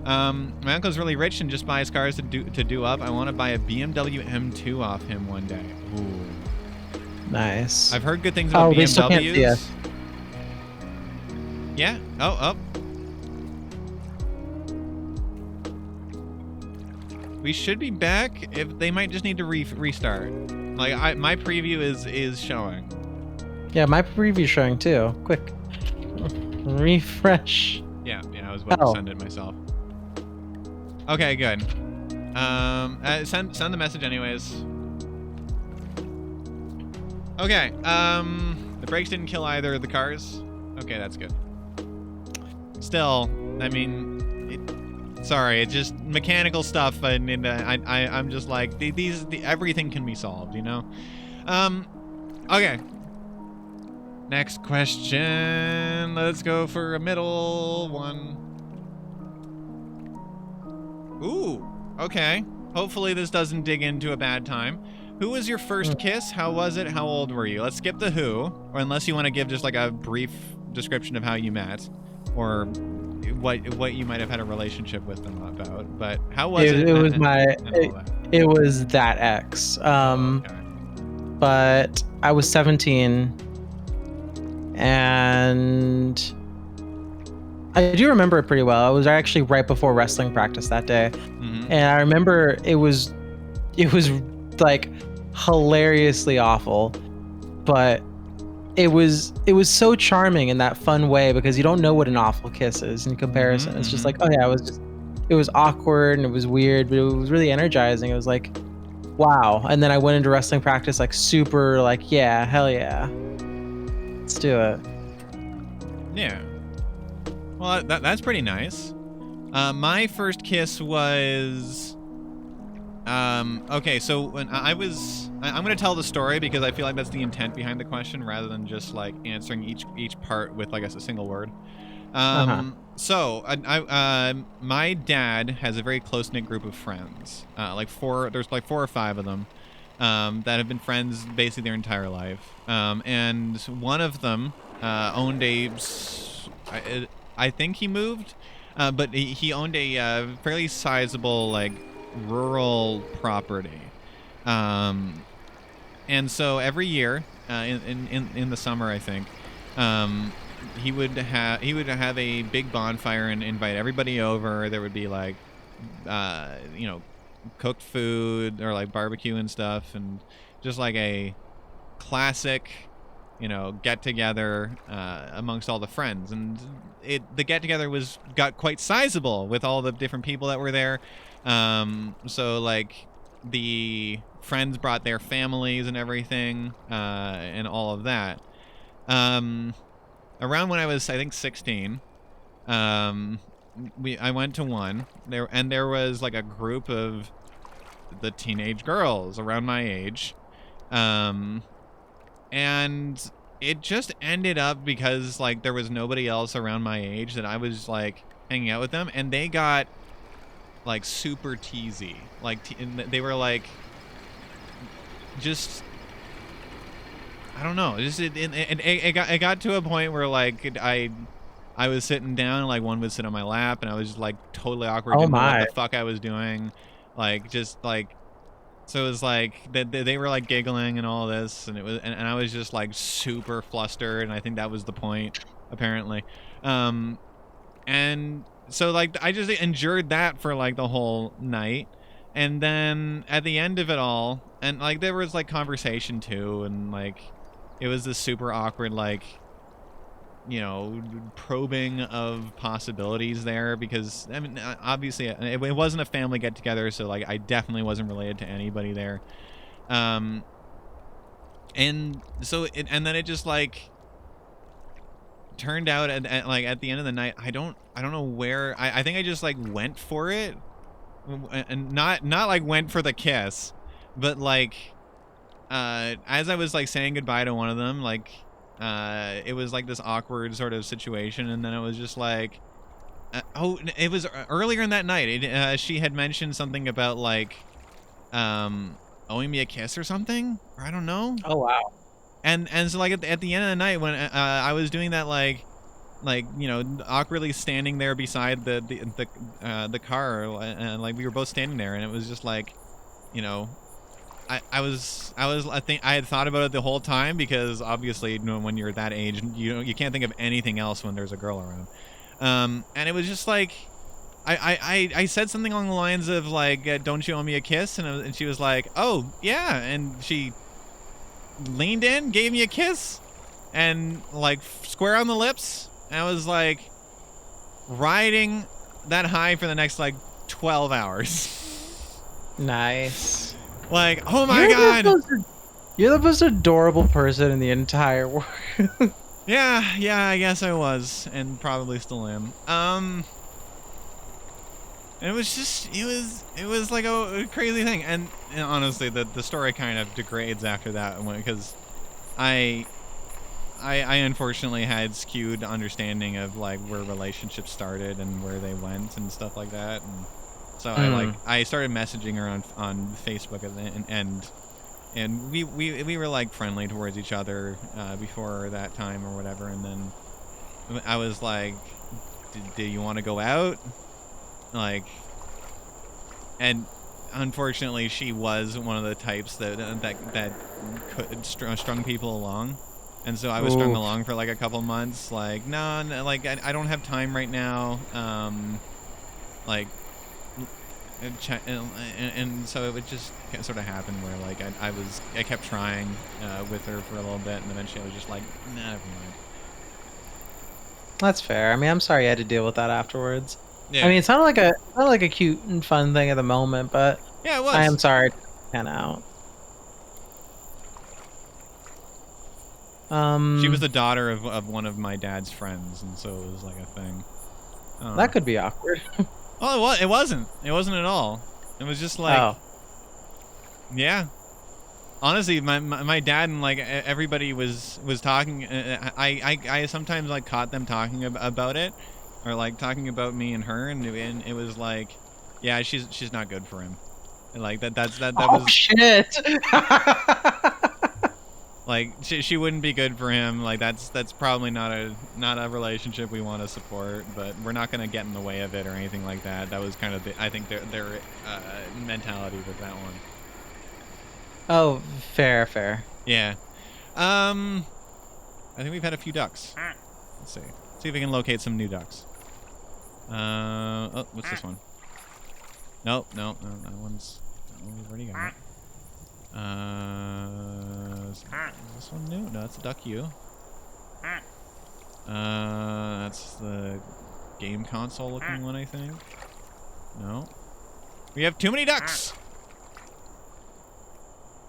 My uncle's really rich and just buys cars to do up. I want to buy a BMW M2 off him one day. Ooh. Nice. I've heard good things about BMWs. They still can't see us. Yeah. Oh. We should be back. If they might just need to restart. Like my preview is showing. Yeah, my preview's showing too. Quick. Refresh. Yeah, I was about to send it myself. Okay, good. Send the message anyways. Okay. The brakes didn't kill either of the cars. Okay, that's good. Still, I mean, sorry, it's just mechanical stuff, and I'm just like everything can be solved, you know. Okay. Next question. Let's go for a middle one. Ooh, okay. Hopefully this doesn't dig into a bad time. Who was your first kiss? How was it? How old were you? Let's skip the who, or unless you want to give just like a brief description of how you met, or what you might have had a relationship with them about. But how was it? It was that ex. Okay. But I was 17, and I do remember it pretty well. It was actually right before wrestling practice that day. Mm-hmm. And I remember it was like hilariously awful, but it was so charming in that fun way, because you don't know what an awful kiss is in comparison. Mm-hmm. It's just like, oh yeah, it was awkward and it was weird, but it was really energizing. It was like, wow. And then I went into wrestling practice like super like, yeah, hell yeah, let's do it. Yeah. Well, that's pretty nice. My first kiss was... okay, so when I'm going to tell the story because I feel like that's the intent behind the question rather than just like answering each part with like a single word. So my dad has a very close-knit group of friends. There's like 4 or 5 of them that have been friends basically their entire life. And one of them owned I think he moved, but he owned a fairly sizable like rural property. And so every year in the summer, I think, he would have a big bonfire and invite everybody over. There would be like cooked food or like barbecue and stuff, and just like a classic get together amongst all the friends. And the get together got quite sizable with all the different people that were there. So like the friends brought their families and everything, and all of that. Around when I was, I think, 16, I went to one there, and there was like a group of the teenage girls around my age, and it just ended up because like there was nobody else around my age that I was like hanging out with them, and they got like super teasy, like they were like just I don't know, just it got to a point where like I was sitting down and like one would sit on my lap and I was just like totally awkward, didn't know what the fuck I was doing, like just like. So it was like they were like giggling and all this, and it was and I was just like super flustered, and I think that was the point apparently. And so like I just endured that for like the whole night, and then at the end of it all, and like there was like conversation too, and like it was this super awkward like probing of possibilities there, because I mean obviously it wasn't a family get together, so like I definitely wasn't related to anybody there, and so and then it just like turned out like at the end of the night, I don't know where I think I just like went for it, and not like went for the kiss, but like, as I was like saying goodbye to one of them, like, it was like this awkward sort of situation, and then it was just like, it was earlier in that night. She had mentioned something about like, owing me a kiss or something, or I don't know. Oh wow. And so like at the end of the night when I was doing that, like you know, awkwardly standing there beside the car, and like we were both standing there, and it was just like, you know, I think I had thought about it the whole time, because obviously, you know, when you're that age, you can't think of anything else when there's a girl around. And it was just like, I said something along the lines of like, don't you owe me a kiss? And she was like, oh yeah, and she leaned in, gave me a kiss, and like square on the lips. And I was like riding that high for the next like 12 hours. Nice. Like, oh my God. You're the most adorable person in the entire world. Yeah, I guess I was, and probably still am. And it was just, it was like a crazy thing. And honestly, the story kind of degrades after that, because I unfortunately had skewed understanding of like where relationships started and where they went and stuff like that. And so I started messaging her on Facebook, and we were like friendly towards each other before that time or whatever. And then I was like, do you want to go out? Like, and unfortunately she was one of the types that could strung people along. And so I was strung along for like a couple months. Like, no, like I don't have time right now. Like, and so it would just sort of happen where like I kept trying with her for a little bit, and eventually I was just like, nah, never mind. That's fair. I mean, I'm sorry you had to deal with that afterwards. Yeah. I mean, it's not like a cute and fun thing at the moment, but yeah, it was. I am sorry to pan out. She was the daughter of one of my dad's friends, and so it was like a thing. That could be awkward. Oh, it wasn't. It wasn't at all. It was just like, yeah. Honestly, my dad and like everybody was talking. I sometimes like caught them talking about it, or like talking about me and her, and it was like, yeah, she's not good for him. And like that was shit. Like she wouldn't be good for him. Like that's probably not a relationship we want to support. But we're not gonna get in the way of it or anything like that. That was kind of I think their mentality with that one. Oh, fair. Yeah. I think we've had a few ducks. Let's see if we can locate some new ducks. Oh, what's this one? Nope, no, that one's. Oh, we've already got it. Is this one new? No, that's a duck U. That's the game console looking one, I think. No. We have too many ducks!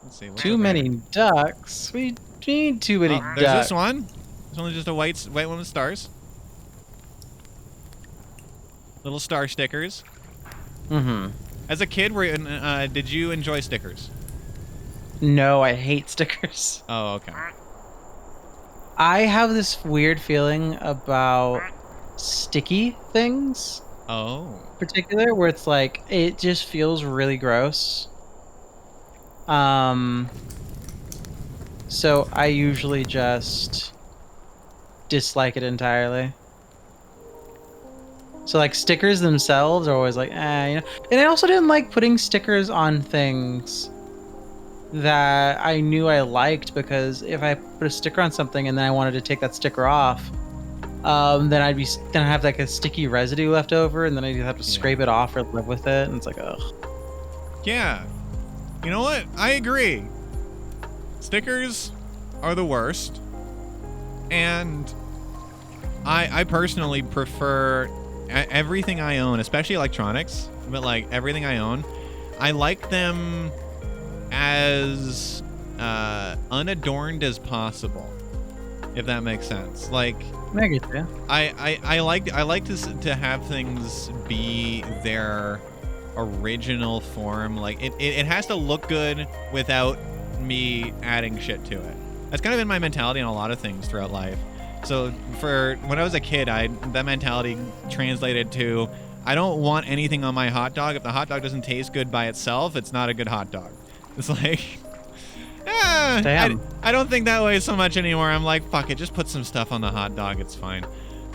Let's see. Too many ducks? We need too many ducks. There's this one. This one's just a white one with stars. Little star stickers. Mm-hmm. As a kid, did you enjoy stickers? No, I hate stickers. Oh, okay. I have this weird feeling about sticky things. Oh. In particular, where it's like, it just feels really gross. So I usually just dislike it entirely. So like stickers themselves are always like, you know. And I also didn't like putting stickers on things that I knew I liked, because if I put a sticker on something and then I wanted to take that sticker off, then I'd have like a sticky residue left over, and then I'd have to scrape it off or live with it, and it's like, ugh. Yeah. You know what? I agree. Stickers are the worst. And I personally prefer everything I own, especially electronics, but like everything I own, I like them as unadorned as possible, if that makes sense. Like, I like to have things be their original form. Like it has to look good without me adding shit to it. That's kind of been my mentality on a lot of things throughout life. So for when I was a kid, that mentality translated to, I don't want anything on my hot dog. If the hot dog doesn't taste good by itself, it's not a good hot dog. It's like, Damn. I don't think that way so much anymore. I'm like, fuck it, just put some stuff on the hot dog. It's fine.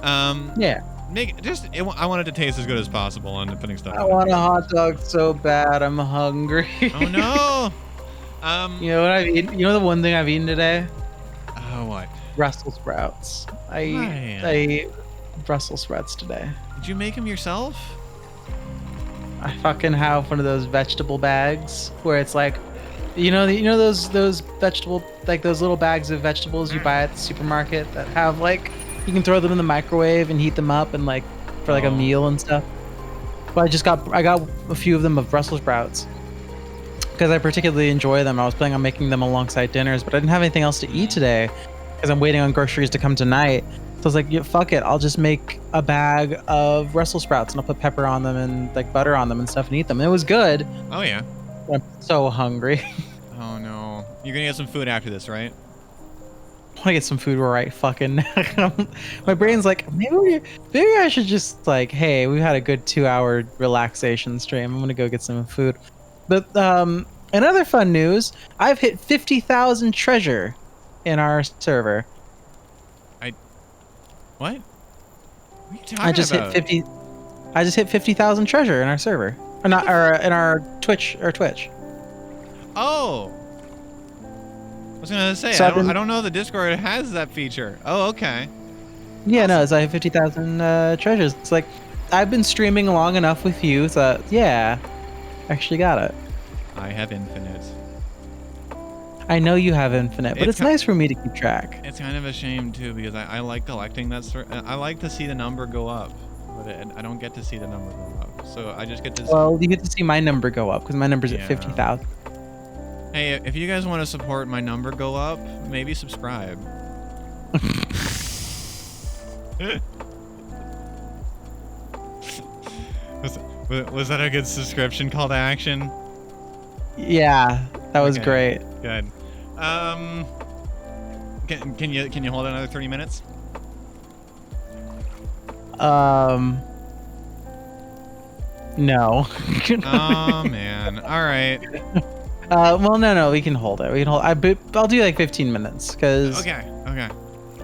Yeah. I want it to taste as good as possible and putting stuff. I want a hot dog so bad. I'm hungry. Oh no. You know what I've eaten? You know the one thing I've eaten today? What? Brussels sprouts. I ate Brussels sprouts today. Did you make them yourself? I fucking have one of those vegetable bags where it's like, you know those vegetable, like those little bags of vegetables you buy at the supermarket that have like, you can throw them in the microwave and heat them up and like for like a meal and stuff. But I got a few of them of Brussels sprouts because I particularly enjoy them. I was planning on making them alongside dinners, but I didn't have anything else to eat today because I'm waiting on groceries to come tonight. So I was like, yeah, fuck it. I'll just make a bag of Brussels sprouts and I'll put pepper on them and like butter on them and stuff and eat them. And it was good. Oh yeah. I'm so hungry. Oh no. You're gonna get some food after this, right? I want to get some food right fucking now. My brain's like, maybe I should just like, hey, we've had a good 2-hour relaxation stream. I'm gonna go get some food. But in other fun news, I've hit 50,000 treasure in our server. What? What are you talking about? I just hit 50,000 treasure in our server. Or not, or in our Twitch. Oh. I was gonna say, So I don't know the Discord has that feature. Oh, okay. Yeah, no, so I have 50,000 treasures. It's like, I've been streaming long enough with you, so yeah, actually got it. I have infinite. I know you have infinite, but it's nice for me to keep track. It's kind of a shame too, because I like collecting that sort. I like to see the number go up, but I don't get to see the number go up. So I just get to. Well, you get to see my number go up because my number's at 50,000. Hey, if you guys want to support my number go up, maybe subscribe. Was that a good subscription call to action? Yeah, that was great. Good. Can you hold another 30 minutes? No. Oh man. All right. Well, no, we can hold it. I'll do like 15 minutes because. Okay.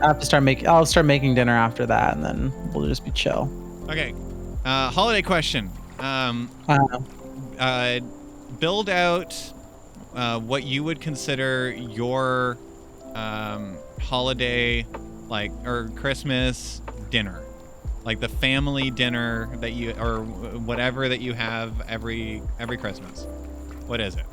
I'll start making dinner after that, and then we'll just be chill. Okay. Holiday question. Build out what you would consider your holiday, like, or Christmas dinner, like the family dinner that you, or whatever that you have every Christmas. What is it?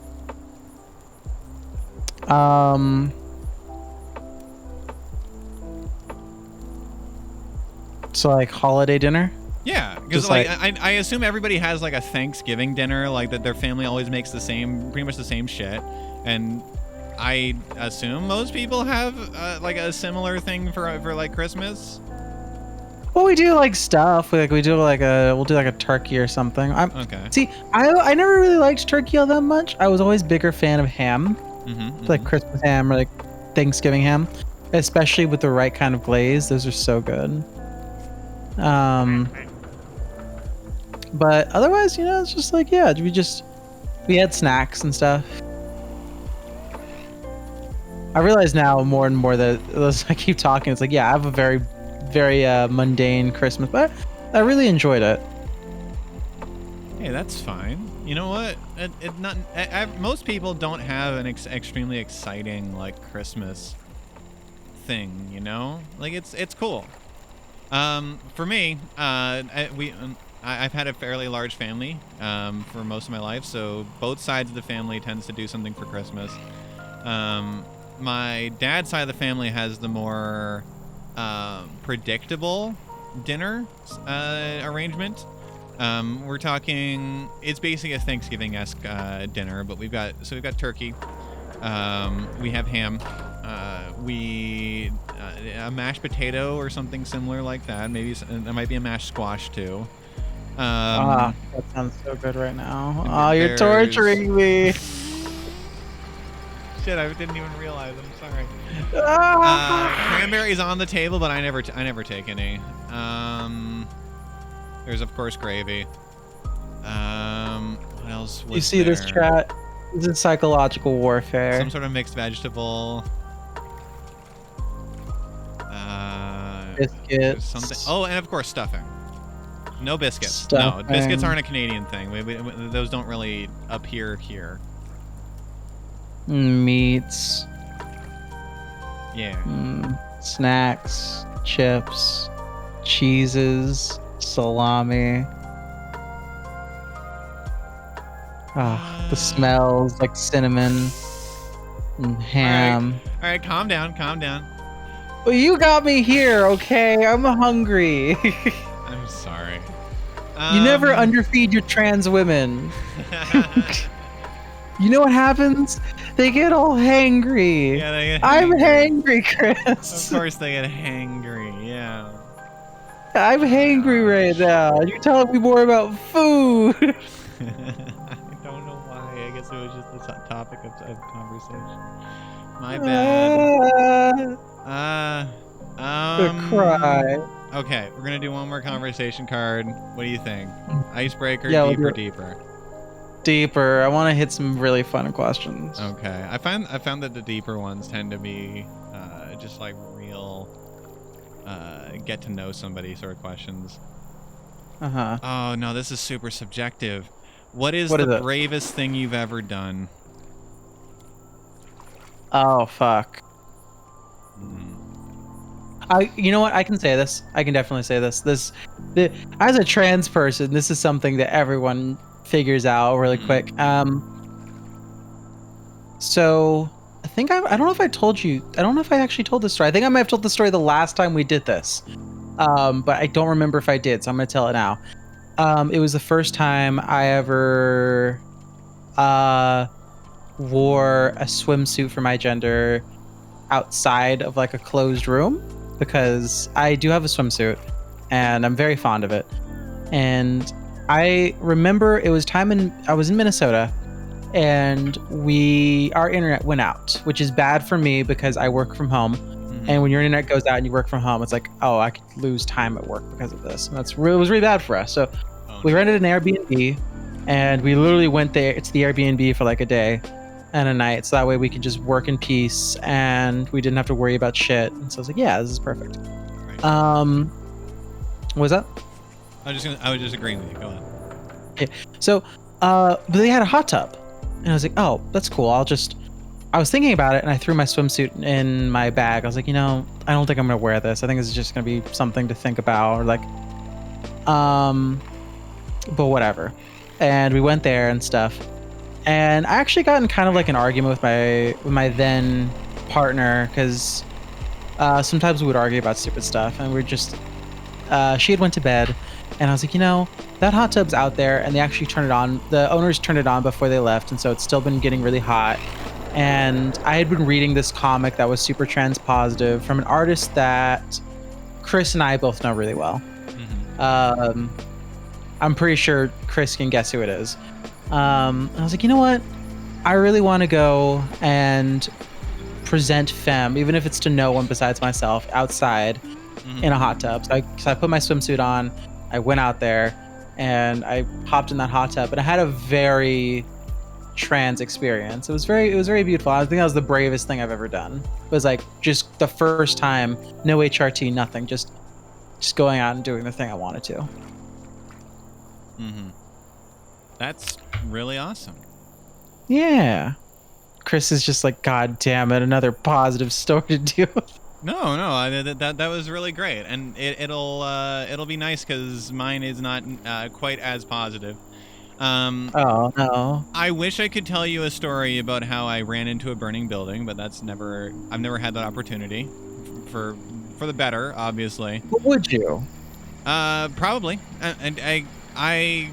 So like holiday dinner? Yeah, because like I assume everybody has like a Thanksgiving dinner, like that their family always makes pretty much the same shit, and I assume most people have like a similar thing for like Christmas. Well, we do like stuff. We'll do like a turkey or something. Okay. See, I never really liked turkey all that much. I was always bigger fan of ham, like Christmas ham or like Thanksgiving ham, especially with the right kind of glaze. Those are so good. But otherwise, it's just like, yeah, we had snacks and stuff. I realize now more and more that as I keep talking, it's like, yeah, I have a very, very mundane Christmas, but I really enjoyed it. Hey, that's fine. You know what? Most people don't have an extremely exciting like Christmas thing. Like it's cool. For me, I've had a fairly large family for most of my life, so both sides of the family tends to do something for Christmas. My dad's side of the family has the more predictable dinner arrangement. We're talking, it's basically a Thanksgiving-esque dinner, but we've got turkey, we have ham, a mashed potato or something similar like that. Maybe there might be a mashed squash too. That sounds so good right now. You're There's torturing me. shit. I didn't even realize. I'm sorry. Ah! Cranberries on the table, but I never take any. There's of course gravy. What else was You see this there? chat? This is psychological warfare. Some sort of mixed vegetable. Biscuits. Something. Oh, and of course stuffing. No biscuits. Stuffing. No, biscuits aren't a Canadian thing. Those don't really appear here. Meats. Yeah. Snacks. Chips. Cheeses. Salami. The smells like cinnamon and ham. All right, calm down, calm down. Well, you got me here, okay? I'm hungry. I'm sorry. You never underfeed your trans women. You know what happens? They get all hangry. Yeah, they get I'm hangry. hangry, Chris. Of course they get hangry, yeah. I'm hangry right now. You're telling me more about food. I don't know why. I guess it was just the topic of conversation. My bad. Cry. Okay, we're gonna do one more conversation card. What do you think? Icebreaker, Yeah, deeper, deeper. Deeper. I want to hit some really fun questions. Okay, I found that the deeper ones tend to be just like real get to know somebody sort of questions. Oh no, this is super subjective. What is the bravest thing you've ever done? Oh fuck. You know what? I can say this. I can definitely say this. As a trans person, this is something that everyone figures out really quick. So I think I don't know if I told you. I don't know if I actually told this story. I think I might have told the story the last time we did this. But I don't remember if I did, so I'm gonna tell it now. It was the first time I ever wore a swimsuit for my gender outside of like a closed room, because I do have a swimsuit and I'm very fond of it. And I remember it was I was in Minnesota, and our internet went out, which is bad for me because I work from home. And when your internet goes out and you work from home, it's like, oh, I could lose time at work because of this. And it was really bad for us. So we rented an Airbnb, and we literally went there. It's the Airbnb for like a day and a night, so that way we could just work in peace and we didn't have to worry about shit. And so I was like, yeah, this is perfect. Right. What was that? I was just agreeing with you. Go on. Okay. So, but they had a hot tub, and I was like, oh, that's cool. I was thinking about it, and I threw my swimsuit in my bag. I was like, I don't think I'm gonna wear this. I think this is just gonna be something to think about, or like, but whatever. And we went there and stuff. And I actually got in kind of like an argument with my then partner, because sometimes we would argue about stupid stuff, and she had went to bed, and I was like, that hot tub's out there, and they actually turned it on. The owners turned it on before they left, and so it's still been getting really hot. And I had been reading this comic that was super trans positive from an artist that Chris and I both know really well. I'm pretty sure Chris can guess who it is. I was like, you know what? I really want to go and present femme, even if it's to no one besides myself, outside in a hot tub. So I put my swimsuit on, I went out there, and I hopped in that hot tub, and I had a very trans experience. It was very beautiful. I think that was the bravest thing I've ever done. It was like just the first time, no HRT, nothing, just going out and doing the thing I wanted to. That's really awesome. Yeah. Chris is just like, God damn it, another positive story to deal with. No, that was really great, and it'll be nice because mine is not quite as positive. Oh no. I wish I could tell you a story about how I ran into a burning building, but I've never had that opportunity. For the better, obviously. What would you? Probably. And I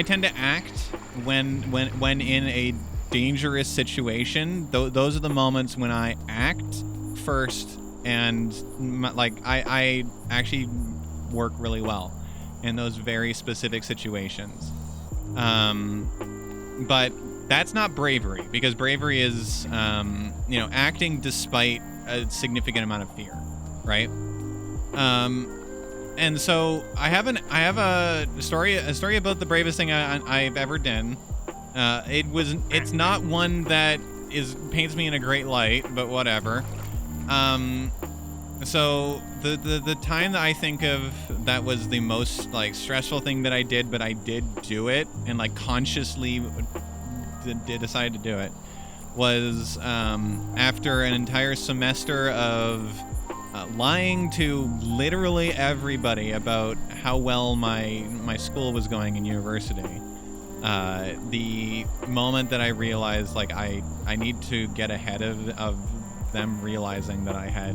tend to act when in a dangerous situation. Those are the moments when I act first, and I actually work really well in those very specific situations. But that's not bravery, because bravery is, acting despite a significant amount of fear, right? And so I have a story about the bravest thing I've ever done. It's not one that paints me in a great light, but whatever. So the time that I think of that was the most like stressful thing that I did, but I did do it and like consciously decided to do it, was after an entire semester of lying to literally everybody about how well my school was going in university. The moment that I realized like I need to get ahead of them realizing that I had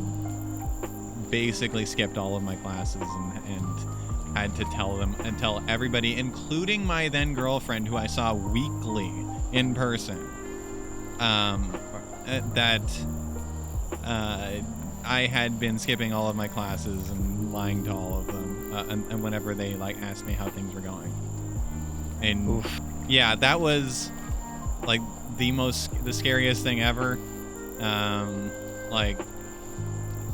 basically skipped all of my classes and had to tell them and tell everybody, including my then girlfriend who I saw weekly in person, that I had been skipping all of my classes and lying to all of them, and whenever they like asked me how things were going. And Oof. yeah, that was like the scariest thing ever. Like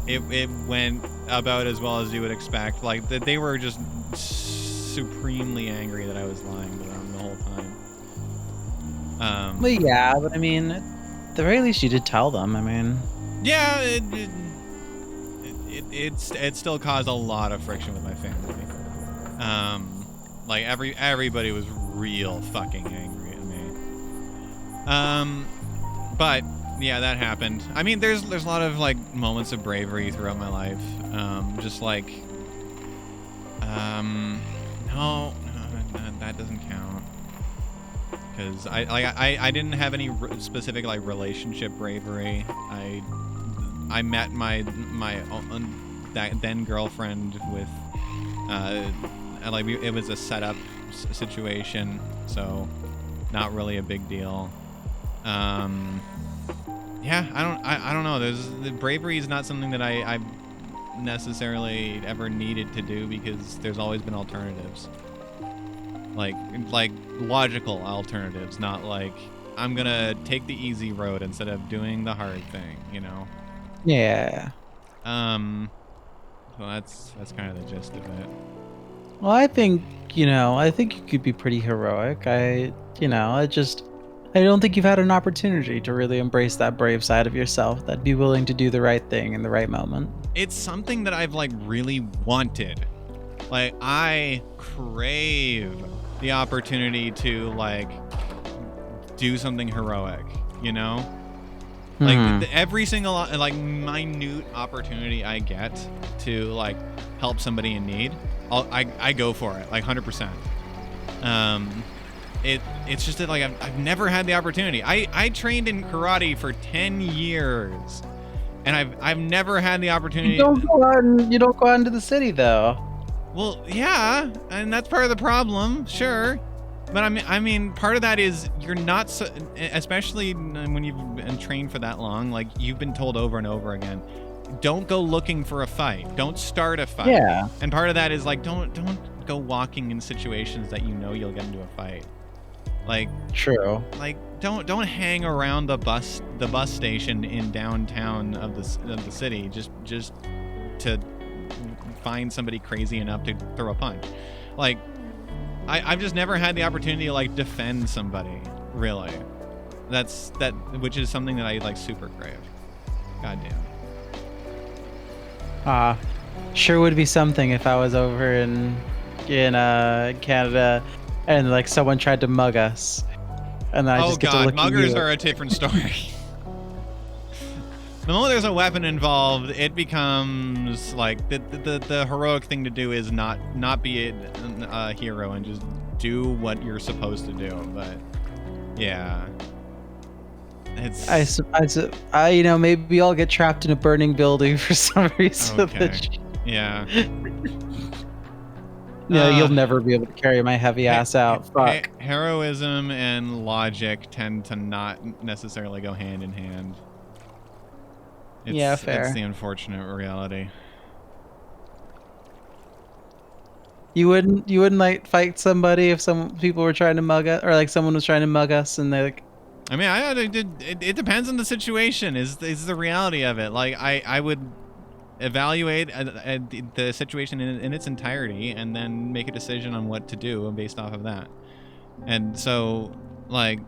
it went about as well as you would expect. Like that they were just supremely angry that I was lying to them the whole time. Well, yeah, but I mean, at the very least, you did tell them. I mean, Yeah, it still caused a lot of friction with my family. Like everybody was real fucking angry at me. But yeah, that happened. I mean, there's a lot of like moments of bravery throughout my life. Just like, no, that doesn't count. Because I didn't have any specific like relationship bravery. I met my that then girlfriend with it was a setup situation, so not really a big deal. Yeah, I don't know. The bravery is not something that I've necessarily ever needed to do, because there's always been alternatives. Like logical alternatives, not like I'm gonna take the easy road instead of doing the hard thing, you know? yeah. So that's kind of the gist of it. Well, I think you could be pretty heroic. I don't think you've had an opportunity to really embrace that brave side of yourself. That'd be willing to do the right thing in the right moment. It's something that I've like really wanted. Like I crave the opportunity to like do something heroic, you know? Like every single like minute opportunity I get to like help somebody in need, I go for it like 100%. It's just that like I've never had the opportunity. I trained in karate for 10 years, and I've never had the opportunity. You don't go out into the city though. Well, yeah, and that's part of the problem, sure. But I mean, part of that is you're not, especially when you've been trained for that long, like you've been told over and over again, don't go looking for a fight. Don't start a fight. Yeah. And part of that is like, don't go walking in situations that you know you'll get into a fight. Like, true. Like, don't hang around the bus station in downtown of the city just to find somebody crazy enough to throw a punch. Like, I've just never had the opportunity to like defend somebody, really. Which is something that I like super crave. Goddamn. Sure would be something if I was over in Canada and like someone tried to mug us, and I just get to look muggers at you. are a different story. The moment there's a weapon involved, it becomes like the heroic thing to do is not be a hero and just do what you're supposed to do. But yeah, it's maybe I'll get trapped in a burning building for some reason. Okay. Yeah. No, you'll never be able to carry my heavy ass out. Fuck. Heroism and logic tend to not necessarily go hand in hand. Yeah, fair. It's the unfortunate reality. You wouldn't like fight somebody if some people were trying to mug us, or like someone was trying to mug us, and they're like, I mean, it depends on the situation. Is the reality of it? Like, I would evaluate the situation in its entirety and then make a decision on what to do based off of that. And so, like,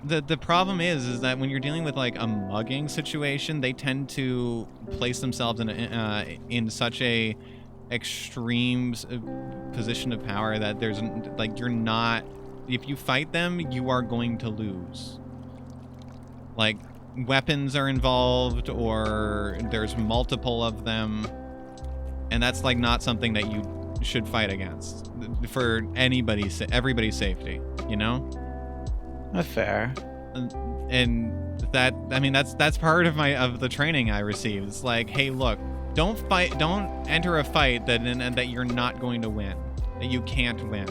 the problem is that when you're dealing with like a mugging situation, they tend to place themselves in such a extreme position of power that there's like, you're not, if you fight them, you are going to lose. Like, weapons are involved, or there's multiple of them, and that's like not something that you should fight against for everybody's safety, you know? "That's fair." And that, I mean, that's part of the training I received. It's like, hey, look, don't enter a fight that you're not going to win, that you can't win.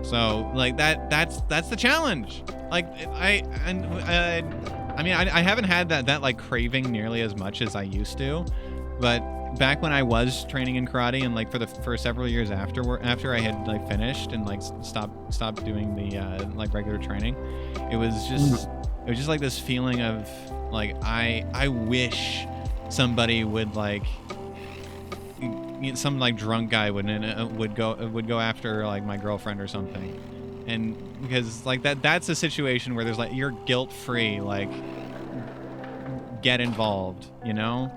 So like that's the challenge. Like, I mean, I haven't had that like craving nearly as much as I used to, but back when I was training in karate, and like for several years after I had like finished and like stopped doing the like regular training, it was just like this feeling of like, I wish somebody would like, some like drunk guy would go after like my girlfriend or something. And because like that's a situation where there's like, you're guilt free, like, get involved, you know?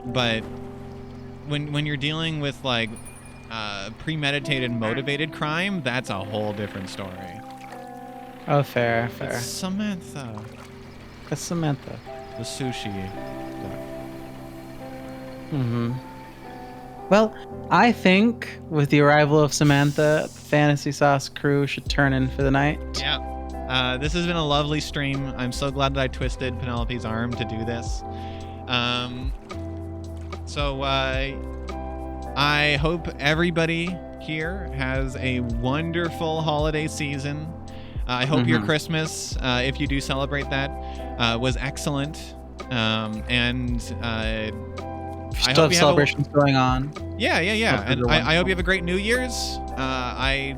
But when you're dealing with like premeditated, motivated crime, that's a whole different story. Oh, fair. It's Samantha. That's Samantha. The sushi. Well, I think with the arrival of Samantha, the Fantasy Sauce crew should turn in for the night. Yeah. This has been a lovely stream. I'm so glad that I twisted Penelope's arm to do this. So I hope everybody here has a wonderful holiday season. I hope your Christmas, if you do celebrate that, was excellent. And I still have celebrations going on. Yeah. And I hope you have a great New Year's. I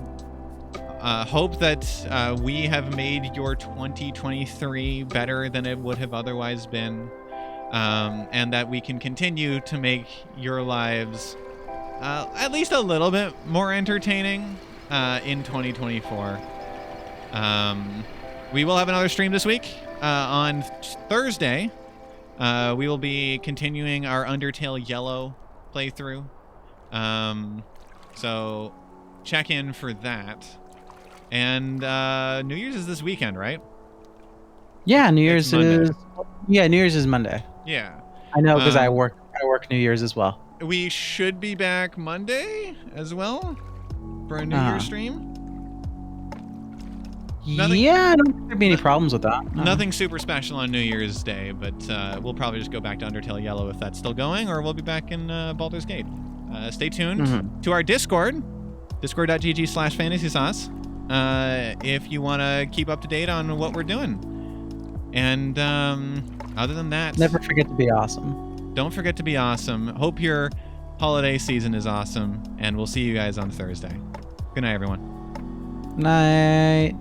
hope that we have made your 2023 better than it would have otherwise been. And that we can continue to make your lives at least a little bit more entertaining in 2024. We will have another stream this week. On Thursday, we will be continuing our Undertale Yellow playthrough. So check in for that. And New Year's is this weekend, right? Yeah, New Year's is Monday. Yeah. I know, because I work New Year's as well. We should be back Monday as well for a New Year's stream. Yeah, I don't think there'd be any problems with that. No. Nothing super special on New Year's Day, but we'll probably just go back to Undertale Yellow if that's still going, or we'll be back in Baldur's Gate. Stay tuned to our Discord, discord.gg/fantasysauce, if you want to keep up to date on what we're doing. And other than that, never forget to be awesome. Don't forget to be awesome. Hope your holiday season is awesome, and we'll see you guys on Thursday. Good night, everyone. Night.